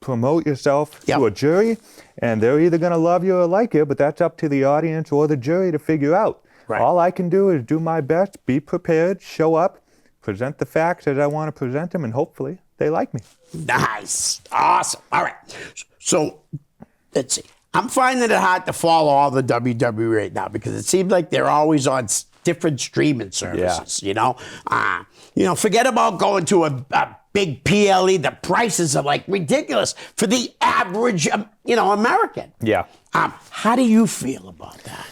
promote yourself Yep. to a jury, and they're either going to love you or like you, but that's up to the audience or the jury to figure out. Right. All I can do is do my best, be prepared, show up, present the facts as I want to present them, and hopefully they like me. Nice. Awesome. All right. So let's see. I'm finding it hard to follow all the WWE right now because it seems like they're always on different streaming services. You know, forget about going to a big PLE. The prices are like ridiculous for the average, American. Yeah. How do you feel about that?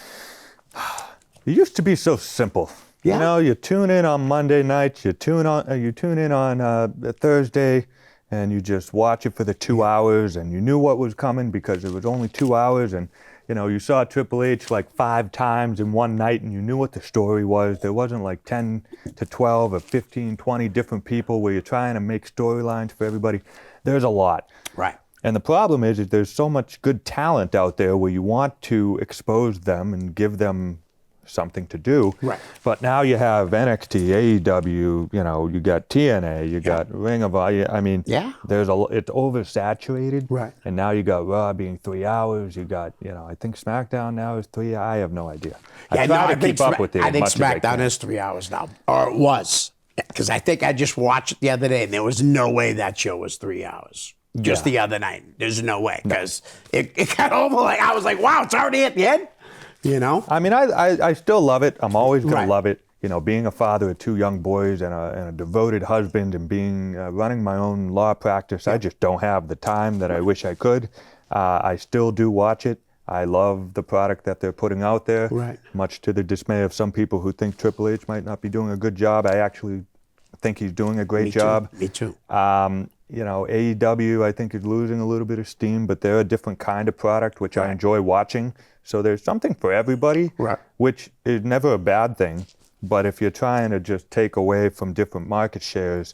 It used to be so simple. Yeah. You know, you tune in on Monday nights, you tune in on Thursday, and you just watch it for the 2 hours, and you knew what was coming because it was only 2 hours, and you saw Triple H like 5 times in one night, and you knew what the story was. There wasn't like 10 to 12 or 15, 20 different people where you're trying to make storylines for everybody. There's a lot. Right. And the problem is that there's so much good talent out there where you want to expose them and give them something to do. Right. But now you have NXT, AEW, you got TNA, you got Ring of Honor. I mean, Yeah. it's oversaturated. Right. And now you got Raw being 3 hours. You got, I think SmackDown now is 3. I have no idea. I try to keep up with it. I as think much as I SmackDown can. is 3 hours now, or it was, because I think I just watched it the other day, and there was no way that show was 3 hours. Just Yeah. the other night, there's no way, because it got over like I was like, wow, it's already at the end. I mean, I still love it. I'm always going Right. to love it. Being a father of 2 young boys and a devoted husband and running my own law practice, I just don't have the time that I wish I could. I still do watch it. I love the product that they're putting out there, Right. much to the dismay of some people who think Triple H might not be doing a good job. I actually think he's doing a great job. Me too. AEW, I think, is losing a little bit of steam, but they're a different kind of product, which I enjoy watching. So there's something for everybody, Right. which is never a bad thing. But if you're trying to just take away from different market shares,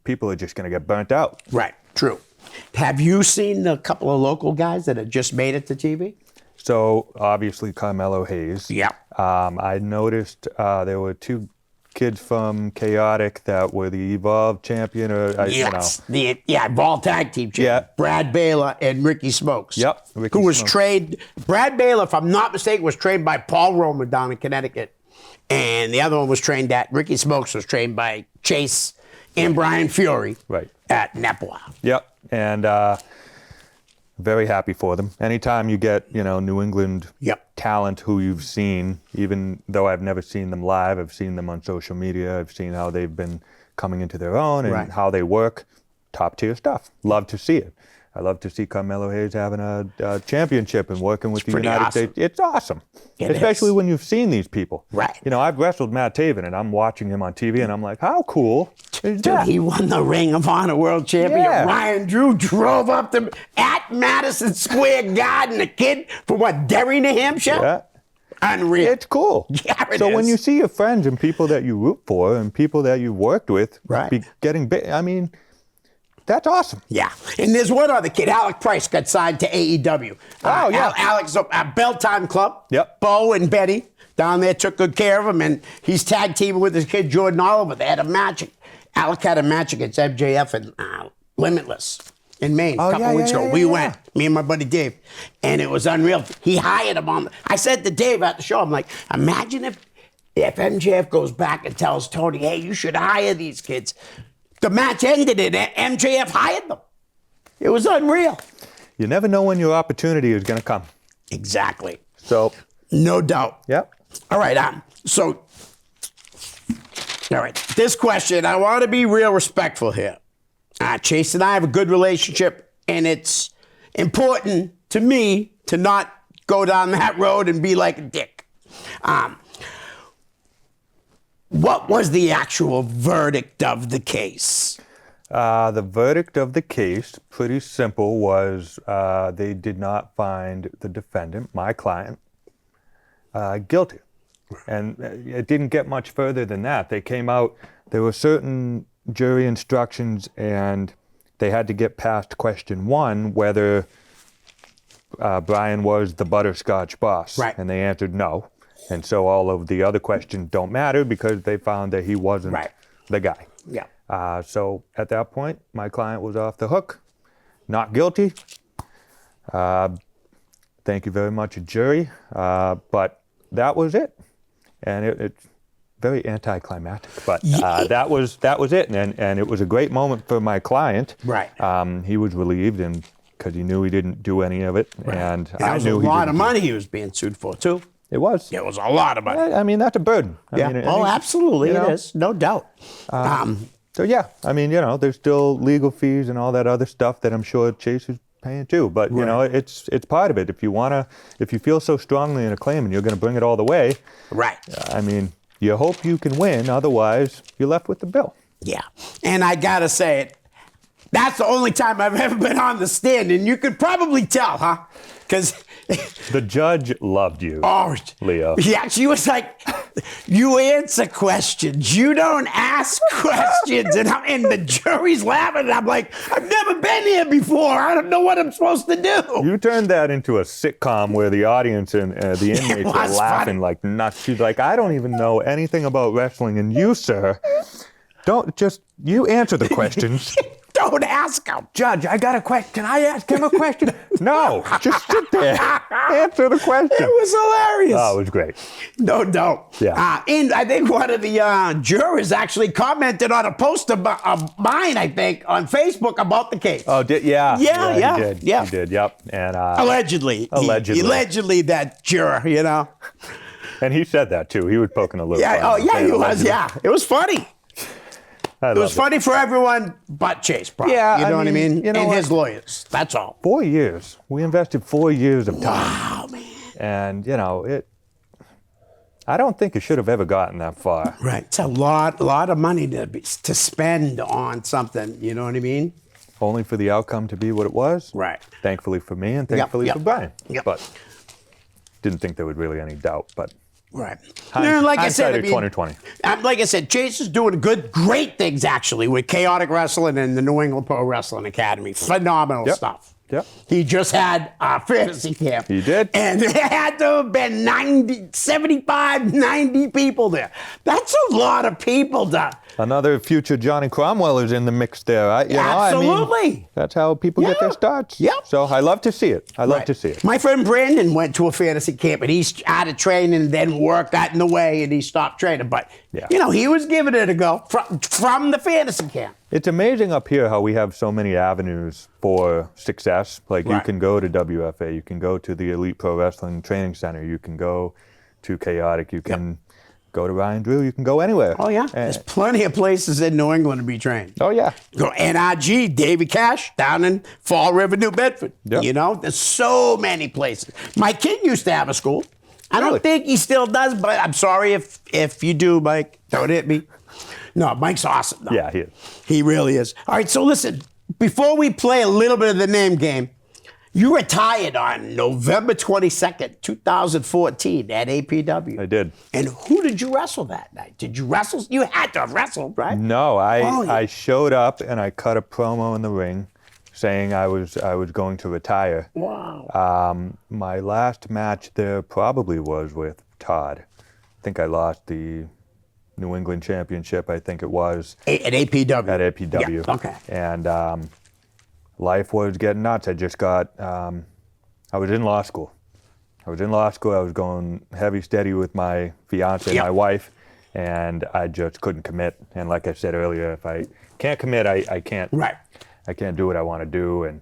people are just going to get burnt out. Right. True. Have you seen a couple of local guys that have just made it to TV? So obviously Carmelo Hayes. Yeah. I noticed there were 2 kids from Chaotic that were the Evolve champion, Yes. Ball tag team champ. Yeah. Brad Baylor and Ricky Smokes. Yep, Ricky Who was Smokes. trained, Brad Baylor, if I'm not mistaken, was trained by Paul Roman down in Connecticut. And the other one was Ricky Smokes was trained by Chase and Brian Fury. Right. At Nepowa. Yep, and very happy for them. Anytime you get, New England Yep. talent who you've seen, even though I've never seen them live, I've seen them on social media, I've seen how they've been coming into their own and Right. how they work. Top tier stuff. Love to see it. I love to see Carmelo Hayes having a championship and working with the pretty United awesome. States. It's awesome. It Especially is. when you've seen these people. Right. I've wrestled Matt Taven and I'm watching him on TV and I'm like, how cool is Dude, that? he won the Ring of Honor World Champion. Yeah. Ryan Drew drove up to at Madison Square Garden, a kid from Derry, New Hampshire. Yeah. Unreal. It's cool. Yeah, it so when is. you see your friends and people that you root for and people that you've worked with Right. getting big, I mean, that's awesome. Yeah, and there's one other kid, Alec Price, got signed to AEW. Oh, yeah. Alex, Bell Time Club. Yep. Bo and Betty down there took good care of him, and he's tag teaming with his kid Jordan Oliver. They had a match. Alec had a match against MJF and Limitless in Maine a couple weeks ago. We went, me and my buddy Dave, and it was unreal. He hired him on. I said to Dave at the show, I'm like, imagine if MJF goes back and tells Tony, hey, you should hire these kids. The match ended and MJF hired them. It was unreal. You never know when your opportunity is going to come. Exactly. So, No doubt. yep. All right. This question, I want to be real respectful here. Chase and I have a good relationship, and it's important to me to not go down that road and be like a dick. What was the actual verdict of the case? The verdict of the case, pretty simple, was they did not find the defendant, my client, guilty. And it didn't get much further than that. They came out, there were certain jury instructions, and they had to get past question 1, whether Brian was the butterscotch boss. Right. And they answered no. And so all of the other questions don't matter because they found that he wasn't the guy. Yeah. So at that point, my client was off the hook, not guilty. Thank you very much, jury. But that was it. And it's very anticlimactic, but that was it, and it was a great moment for my client. Right. He was relieved, and because he knew he didn't do any of it, and That I was knew a he lot didn't of money he was being sued for, too. It was. It was a lot of money. I mean, that's a burden. I mean, Absolutely, you know, it is. No doubt. So yeah, I mean, there's still legal fees and all that other stuff that I'm sure Chase is paying too. But it's part of it. If you feel so strongly in a claim and you're going to bring it all the way, right. I mean, you hope you can win. Otherwise, you're left with the bill. Yeah, and I gotta say it. That's the only time I've ever been on the stand, and you could probably tell, huh? Because the judge loved you, Leo. Yeah, she was like, "You answer questions. You don't ask questions," and the jury's laughing. And I'm like, "I've never been here before. I don't know what I'm supposed to do." You turned that into a sitcom where the audience and the inmates are laughing funny. like nuts. She's like, "I don't even know anything about wrestling, and you, sir, you answer the questions." Don't ask him. Judge, I got a question. Can I ask him a question? No, just sit there. Answer the question. It was hilarious. Oh, it was great. No doubt. Yeah. And I think one of the jurors actually commented on a post of mine, I think, on Facebook about the case. Oh, yeah. Yeah. He did. Yeah. He did, yep. And Allegedly. Allegedly, that juror, And he said that, too. He was poking a little fun. Oh, yeah, he was, yeah. It was funny. It was funny for everyone but Chase, probably. Yeah, you know what I mean? You know and what? his lawyers. That's all. 4 years. We invested 4 years of time. Wow, man. And, I don't think it should have ever gotten that far. Right. It's a lot of money to spend on something. You know what I mean? Only for the outcome to be what it was. Right. Thankfully for me and thankfully for Brian. Yep. But didn't think there was really any doubt. But right. Like I said, 2020. Like I said, Chase is doing great things actually with Chaotic Wrestling and the New England Pro Wrestling Academy. Phenomenal stuff. Yep. He just had a fantasy camp. He did. And there had to have been 75, 90 people there. That's a lot of people, Another future Johnny Cromwell is in the mix there. Absolutely. That's how people get their starts. Yep. So I love to see it. I love to see it. My friend Brandon went to a fantasy camp, and he's out of training, and then work got in the way, and he stopped training. But, he was giving it a go from the fantasy camp. It's amazing up here how we have so many avenues for success. Like you can go to WFA, you can go to the Elite Pro Wrestling Training Center, you can go to Chaotic, you can go to Ryan Drew, you can go anywhere. Oh, yeah. There's plenty of places in New England to be trained. Oh, yeah. Go NRG, David Cash, down in Fall River, New Bedford. Yep. There's so many places. My kid used to have a school. I don't think he still does, but I'm sorry if you do, Mike. Don't hit me. No, Mike's awesome, though. Yeah, he is. He really is. All right, so listen, before we play a little bit of the name game, you retired on November 22nd, 2014 at APW. I did. And who did you wrestle that night? Did you wrestle? You had to wrestle, right? No, I showed up and I cut a promo in the ring saying I was going to retire. Wow. My last match there probably was with Todd. I think I lost the New England Championship, I think it was. At APW? At APW. Yeah, okay. And life was getting nuts. I just got, I was in law school. I was going heavy steady with my fiance, my wife, and I just couldn't commit. And like I said earlier, if I can't commit, I can't. Right. I can't do what I want to do. And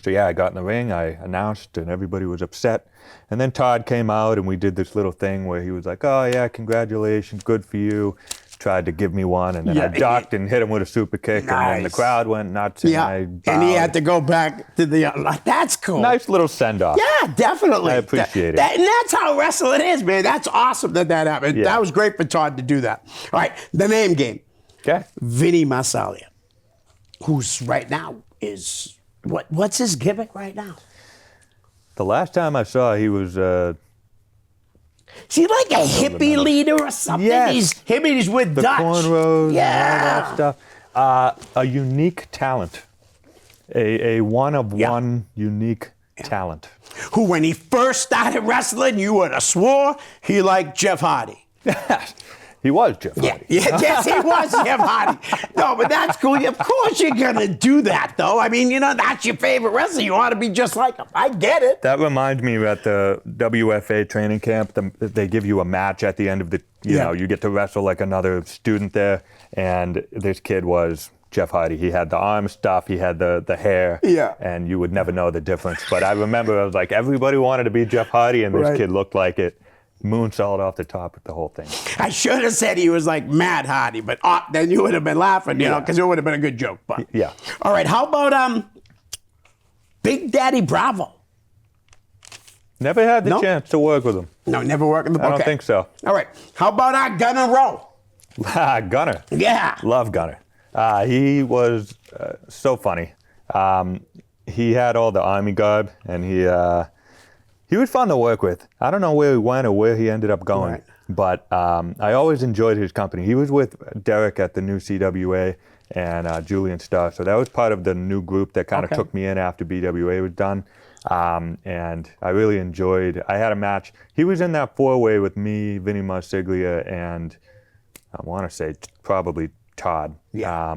so I got in the ring, I announced, and everybody was upset. And then Todd came out, and we did this little thing where he was like, "Oh yeah, congratulations, good for you." Tried to give me one, and then I ducked and hit him with a super kick, and then the crowd went nuts. And I bowed. And he had to go back to the. That's cool. Nice little send off. Yeah, definitely. I appreciate it. And that's how wrestling is, man. That's awesome that happened. Yeah. That was great for Todd to do that. All right, the name game. Okay. Vinny Marsaglia, who's right now is what's his gimmick right now? The last time I saw, he was Is he like a hippie leader or something? Yes. He's hippies with The Dutch. cornrows Yeah. and all that stuff. A unique talent. A one-of-one unique talent. Who, when he first started wrestling, you would have swore he liked Jeff Hardy. He was Jeff Yeah, Hardy. yes, he was Jeff Hardy. No, but that's cool. Of course you're going to do that, though. I mean, that's your favorite wrestler. You want to be just like him. I get it. That reminds me at the WFA training camp, they give you a match at the end of the, you get to wrestle like another student there. And this kid was Jeff Hardy. He had the arm stuff, he had the hair, and you would never know the difference. But I remember I was like, everybody wanted to be Jeff Hardy, and this kid looked like it. Moonsault off the top of the whole thing. I should have said he was like Mad Hardy, but then you would have been laughing, because it would have been a good joke. But yeah. All right, how about Big Daddy Bravo? Never had the chance to work with him. No, never worked with him. I don't think so. All right, how about Gunner Rowe? Gunner. Yeah. Love Gunner. He was so funny. He had all the Army garb, and he was fun to work with. I don't know where he went or where he ended up going, but I always enjoyed his company. He was with Derek at the new CWA and Julian Starr, so that was part of the new group that kind of took me in after BWA was done. And I really enjoyed. I had a match. He was in that four-way with me, Vinny Marsiglia, and I want to say probably Todd. Yeah.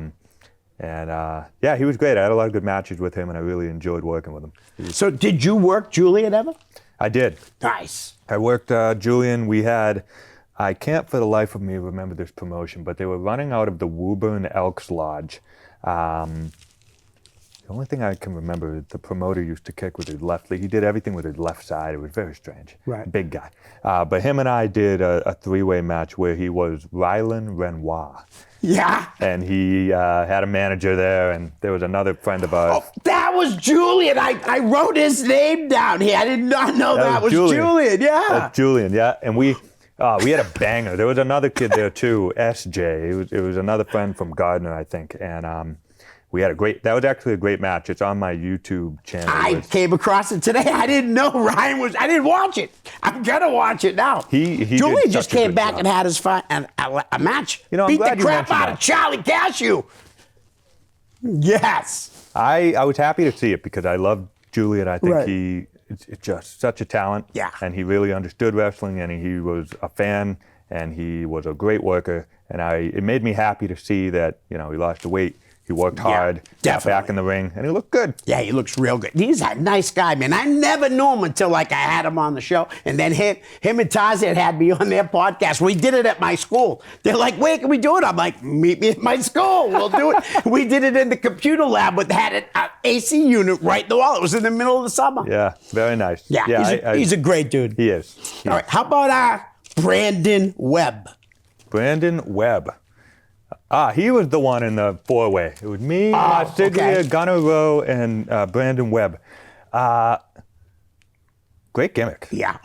He was great. I had a lot of good matches with him, and I really enjoyed working with him. So did you work Julian ever? I did. Nice. I worked Julian. We had, I can't for the life of me remember this promotion, but they were running out of the Woburn Elks Lodge. The only thing I can remember is the promoter used to kick with his left leg. He did everything with his left side. It was very strange. Right. Big guy. But him and I did a three-way match where he was Rylan Renoir. Yeah. And he had a manager there, and there was another friend of ours. Oh, that was Julian. I wrote his name down here. I did not know that was Julian. Yeah. That's Julian, yeah. And we had a banger. There was another kid there too, SJ. It was another friend from Gardner, I think. And we had that was actually a great match. It's on my YouTube channel. I came across it today. I didn't know Ryan I didn't watch it. I'm going to watch it now. Julian just came back and had his fight and a match. I'm beat glad the crap out of Charlie Cashew. Yes. I was happy to see it because I love Julian. I think it's just such a talent. Yeah. And he really understood wrestling, and he was a fan, and he was a great worker. And it made me happy to see that, he lost the weight. He worked hard, got back in the ring, and he looked good. Yeah, he looks real good. He's a nice guy, man. I never knew him until I had him on the show. And then him and Tarzan had me on their podcast. We did it at my school. They're like, where can we do it? I'm like, meet me at my school. We'll do it. We did it in the computer lab, but had an AC unit right in the wall. It was in the middle of the summer. Yeah, very nice. Yeah, he's a great dude. He is. All right, how about Brandon Webb? Brandon Webb. He was the one in the four-way. It was me, Marsiglia, Gunner Rowe, and Brandon Webb. Great gimmick. Yeah.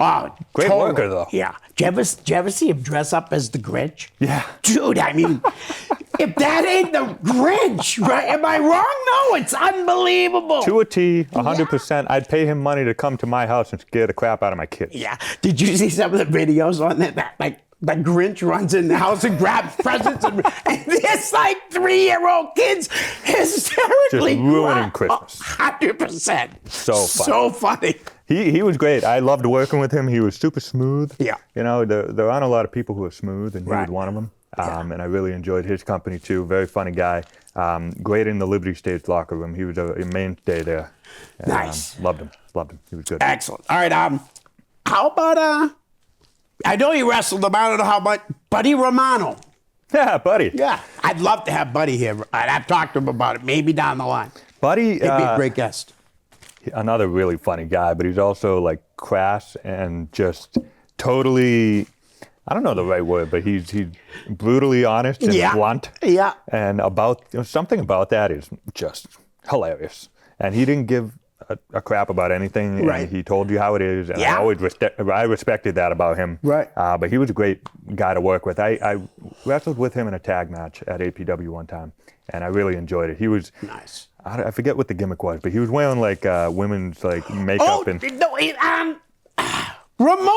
Great worker, though. Yeah. Did you ever see him dress up as the Grinch? Yeah. Dude, I mean, if that ain't the Grinch, right? Am I wrong? No, it's unbelievable. To a T, 100%. I'd pay him money to come to my house and scare the crap out of my kids. Yeah. Did you see some of the videos on that? Like, the Grinch runs in the house and grabs presents, and it's like 3-year-old kids hysterically just ruining Christmas. 100%. So funny. So funny. He was great. I loved working with him. He was super smooth. Yeah. There aren't a lot of people who are smooth, and he was one of them. And I really enjoyed his company too. Very funny guy. Great in the Liberty Stage locker room. He was a mainstay there. And, Nice. Loved him. He was good. Excellent. All right. How about I know he wrestled him. I don't know how much. Buddy Romano. Yeah, Buddy. Yeah. I'd love to have Buddy here. I've talked to him about it. Maybe down the line. Buddy. He'd be a great guest. Another really funny guy, but he's also like crass and just totally, I don't know the right word, but he's brutally honest and blunt. Yeah. And something about that is just hilarious. And he didn't give a crap about anything. Right. And he told you how it is. And Yeah. I respected that about him. Right. But he was a great guy to work with. I wrestled with him in a tag match at APW one time, and I really enjoyed it. He was Nice. I forget what the gimmick was, but he was wearing like women's like makeup and. No, Romano.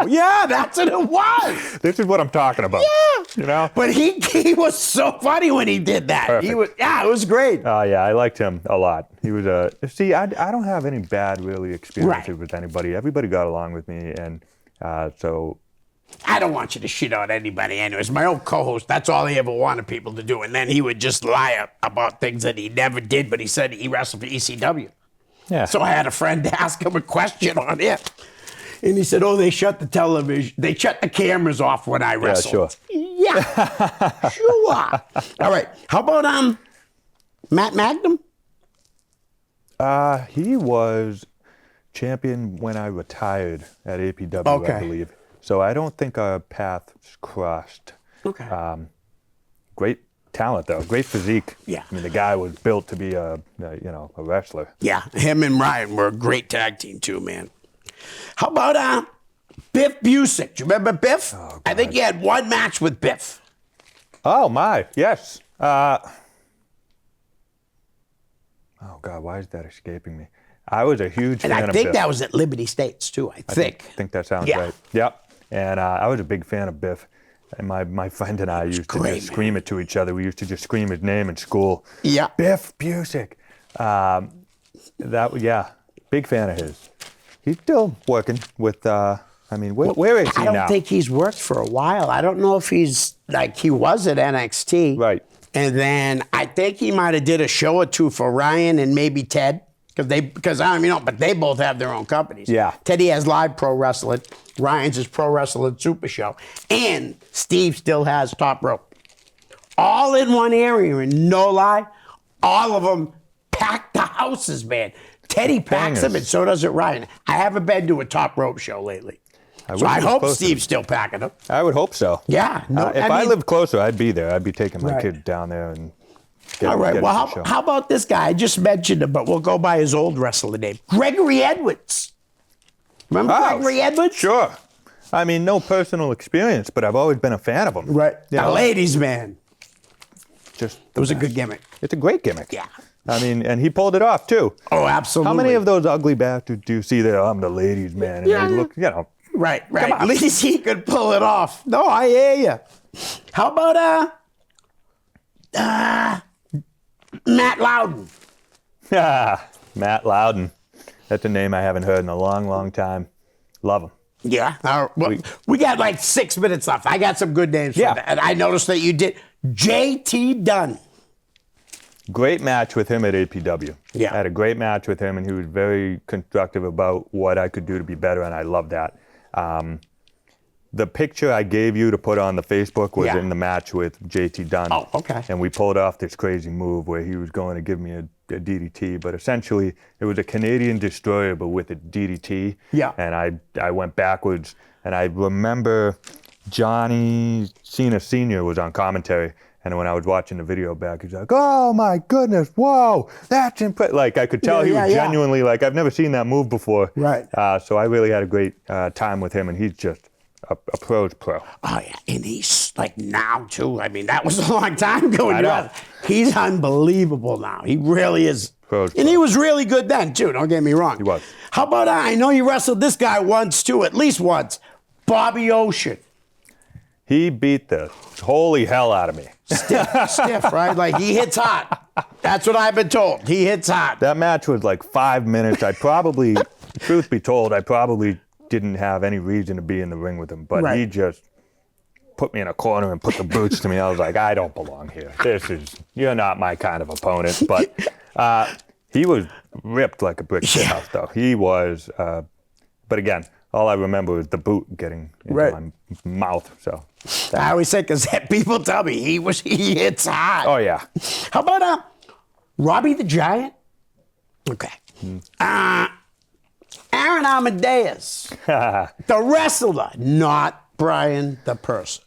Yeah, that's what it was. This is what I'm talking about. Yeah. You know? But he was so funny when he did that. Perfect. It was great. Oh, yeah, I liked him a lot. He was see, I don't have any bad, really, experiences Right. with anybody. Everybody got along with me, and so... I don't want you to shit on anybody anyways. My old co-host, that's all he ever wanted people to do. And then he would just lie about things that he never did, but he said he wrestled for ECW. Yeah. So I had a friend ask him a question on it. And he said, oh, they shut the television. They shut the cameras off when I wrestled. Yeah, sure. Yeah, sure. All right. How about Matt Magnum? He was champion when I retired at APW, Okay. I believe. So I don't think our paths crossed. Okay. Great talent, though. Great physique. Yeah. I mean, the guy was built to be a wrestler. Yeah, him and Ryan were a great tag team too, man. How about Biff Busick? Do you remember Biff? Oh, I think you had one match with Biff. Oh, my. Yes. Oh, God, why is that escaping me? I was a huge And fan I of think Biff. that was at Liberty States too, I think. I think that sounds Yeah. right. Yep. And I was a big fan of Biff. And my friend and I used to great, just scream it to each other. We used to just scream his name in school. Yeah. Biff Busick. Big fan of his. He's still working with, where is he I don't now? think he's worked for a while. I don't know if he's, he was at NXT. Right. And then I think he might have did a show or two for Ryan and maybe Ted. But they both have their own companies. Yeah. Teddy has Live Pro Wrestling. Ryan's is Pro Wrestling Super Show. And Steve still has Top Rope. All in one area, and no lie, all of them pack the houses, man. Teddy packs them, and so does it Ryan. I haven't been to a Top Rope show lately. I hope Steve's still packing them. I would hope so. Yeah. No, If I lived closer, I'd be there. I'd be taking my Right. kids down there and All right. get Well, to the show. how about this guy? I just mentioned him, but we'll go by his old wrestler name, Gregory Edwards. Remember Gregory Edwards? Sure. I mean, no personal experience, but I've always been a fan of him. Right. You The know, ladies' man. just It was a good gimmick. It's a great gimmick. Yeah. I mean, and he pulled it off too. Oh, absolutely. How many of those ugly bastards do you see there? I'm the ladies' man, and Yeah. they look, Right. Come on. At least he could pull it off. No, I hear you. How about Matt Loudon? Matt Loudon. That's a name I haven't heard in a long, long time. Love him. Yeah. We got like 6 minutes left. I got some good names. Yeah. For that. And I noticed that you did. J.T. Dunn. Great match with him at APW. Yeah. I had a great match with him, and he was very constructive about what I could do to be better, and I love that. The picture I gave you to put on the Facebook was Yeah. in the match with JT Dunn. Oh, okay. And we pulled off this crazy move where he was going to give me a DDT, but essentially it was a Canadian destroyer, but with a DDT. Yeah. And I went backwards, and I remember Johnny Cena Sr. was on commentary, and when I was watching the video back, he's like, "Oh my goodness, whoa, that's impressive!" Like I could tell he was genuinely like, "I've never seen that move before." Right. So I really had a great time with him, and he's just a pro's pro. Oh, yeah. And he's like now, too. I mean, that was a long time ago. I know. He's unbelievable now. He really is. Pro's And he was really good then, too. Don't get me wrong. He was. How about I know you wrestled this guy once, too, at least once. Bobby Ocean. He beat the holy hell out of me. Stiff, right? Like, he hits hot. That's what I've been told. He hits hot. That match was like 5 minutes. Truth be told, I probably didn't have any reason to be in the ring with him, but Right. he just put me in a corner and put the boots to me. I was like, I don't belong here. You're not my kind of opponent. But he was ripped like a brick shit house, though. He was, but again, all I remember was the boot getting into my mouth. So I always say, because people tell me he hits hot. oh yeah, How about Robbie the Giant? Okay. Aaron Amadeus, the wrestler, not Brian the person.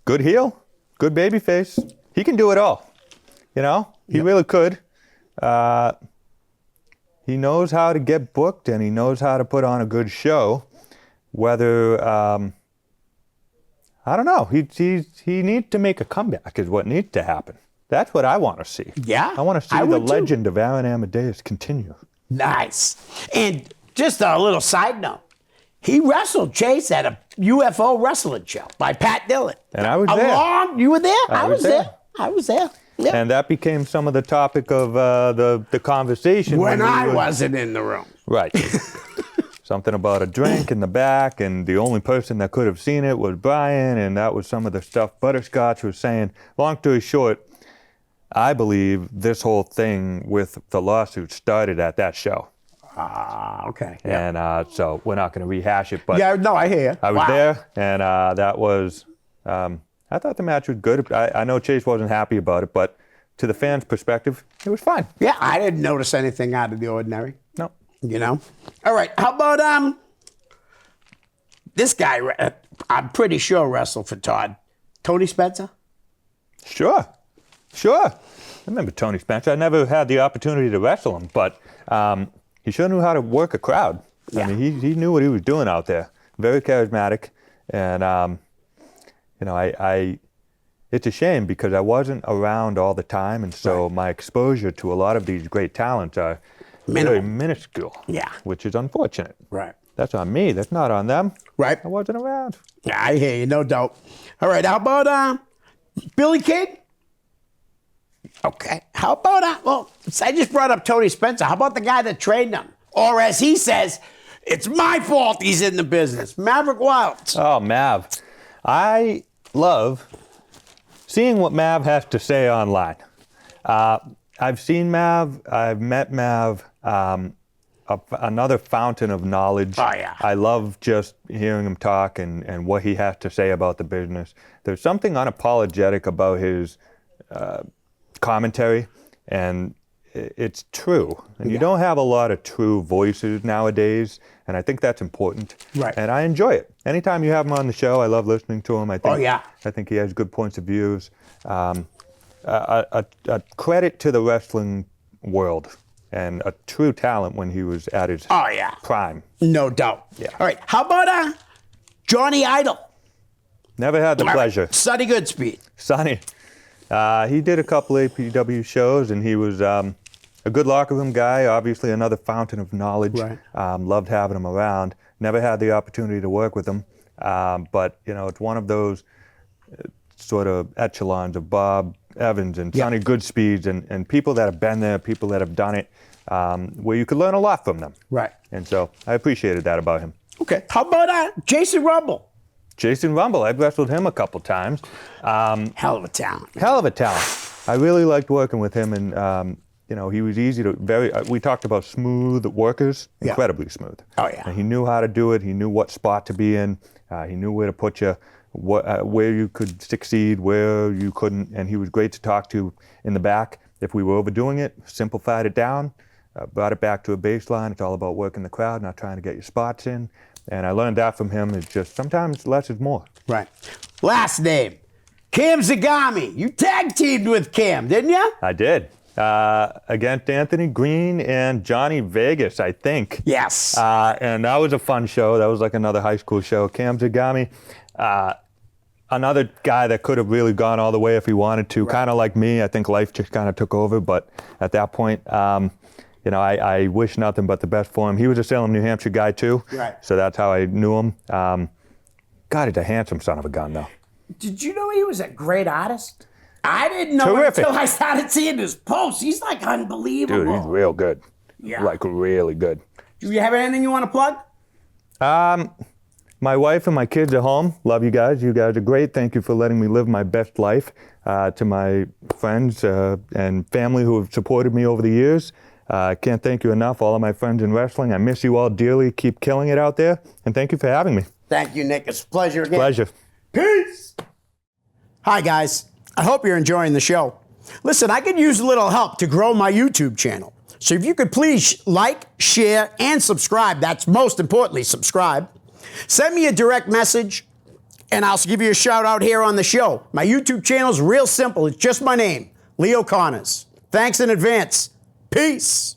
good heel, good baby face. He can do it all. You know, he really could. He knows how to get booked, and he knows how to put on a good show. Whether I don't know, he needs to make a comeback is what needs to happen. That's what I want to see. Yeah, I want to see I the would too. legend of Aaron Amadeus continue. Nice. And just a little side note. He wrestled Chase at a UFO wrestling show by Pat Dillon. And I was there. You were there? I was there. I was there. Yeah. And that became some of the topic of the conversation. When we I were- wasn't in the room. Right. Something about a drink in the back, and the only person that could have seen it was Brian, and that was some of the stuff Butterscotch was saying. Long story short, I believe this whole thing with the lawsuit started at that show. Okay. Yeah. And so we're not going to rehash it, but Yeah, no, I hear you. I was Wow. there, and that was, I thought the match was good. I know Chase wasn't happy about it, but to the fans' perspective, it was fine. Yeah, I didn't notice anything out of the ordinary. No. You know? All right, how about this guy, I'm pretty sure wrestled for Todd. Tony Spencer? Sure. I remember Tony Spencer. I never had the opportunity to wrestle him, but he sure knew how to work a crowd. Yeah. I mean, he knew what he was doing out there. Very charismatic, and you know, it's a shame because I wasn't around all the time, and so my exposure to a lot of these great talents are very minuscule. Yeah. Which is unfortunate. Right. That's on me. That's not on them. Right. I wasn't around. Yeah, I hear you, no doubt. All right, how about Billy Kid? Okay. How about, well, I just brought up Tony Spencer. How about the guy that trained him? Or as he says, it's my fault he's in the business. Maverick Wilds. Oh, Mav. I love seeing what Mav has to say online. I've seen Mav. I've met Mav. Another fountain of knowledge. Oh, yeah. I love just hearing him talk and what he has to say about the business. There's something unapologetic about his commentary, and it's true. And you don't have a lot of true voices nowadays, and I think that's important. Right. And I enjoy it. Anytime you have him on the show, I love listening to him. I think, I think he has good points of views. A credit to the wrestling world, and a true talent when he was at his prime. No doubt. Yeah. All right, how about Johnny Idol? Never had the pleasure. Sonny Goodspeed. Sonny, he did a couple APW shows, and he was a good locker room guy, obviously another fountain of knowledge. Right. Loved having him around. Never had the opportunity to work with him, but you know, it's one of those sort of echelons of Bob Evans and Sonny Goodspeeds and people that have been there, people that have done it, where you could learn a lot from them. Right. And so I appreciated that about him. Okay. How about Jason Rumble? Jason Rumble, I've wrestled him a couple times. Hell of a talent. Hell of a talent. I really liked working with him, and you know, he was easy to we talked about smooth workers, incredibly smooth. Oh, yeah. And he knew how to do it. He knew what spot to be in. He knew where to put you, where you could succeed, where you couldn't, and he was great to talk to in the back. If we were overdoing it, simplified it down, brought it back to a baseline. It's all about working the crowd, not trying to get your spots in. And I learned that from him. It's just sometimes less is more. Right. Last name, Cam Zagami. You tag teamed with Cam, didn't you? I did. Against Anthony Green and Johnny Vegas, I think. Yes. And that was a fun show. That was like another high school show. Cam Zagami, another guy that could have really gone all the way if he wanted to. Right. Kind of like me. I think life just kind of took over. But at that point, you know, I wish nothing but the best for him. He was a Salem, New Hampshire guy too. Right. So that's how I knew him. God, he's a handsome son of a gun, though. Did you know he was a great artist? I didn't know Terrific. until I started seeing his posts. He's like unbelievable. Dude, he's real good. Yeah. Like really good. Do you have anything you want to plug? My wife and my kids at home, love you guys. You guys are great. Thank you for letting me live my best life. To my friends and family who have supported me over the years, I can't thank you enough. All of my friends in wrestling, I miss you all dearly. Keep killing it out there. And thank you for having me. Thank you, Nick. It's a pleasure again. Pleasure. Peace. Hi, guys. I hope you're enjoying the show. Listen, I could use a little help to grow my YouTube channel. So if you could please like, share, and subscribe. That's most importantly, subscribe. Send me a direct message, and I'll give you a shout out here on the show. My YouTube channel is real simple. It's just my name, Leo Connors. Thanks in advance. Peace.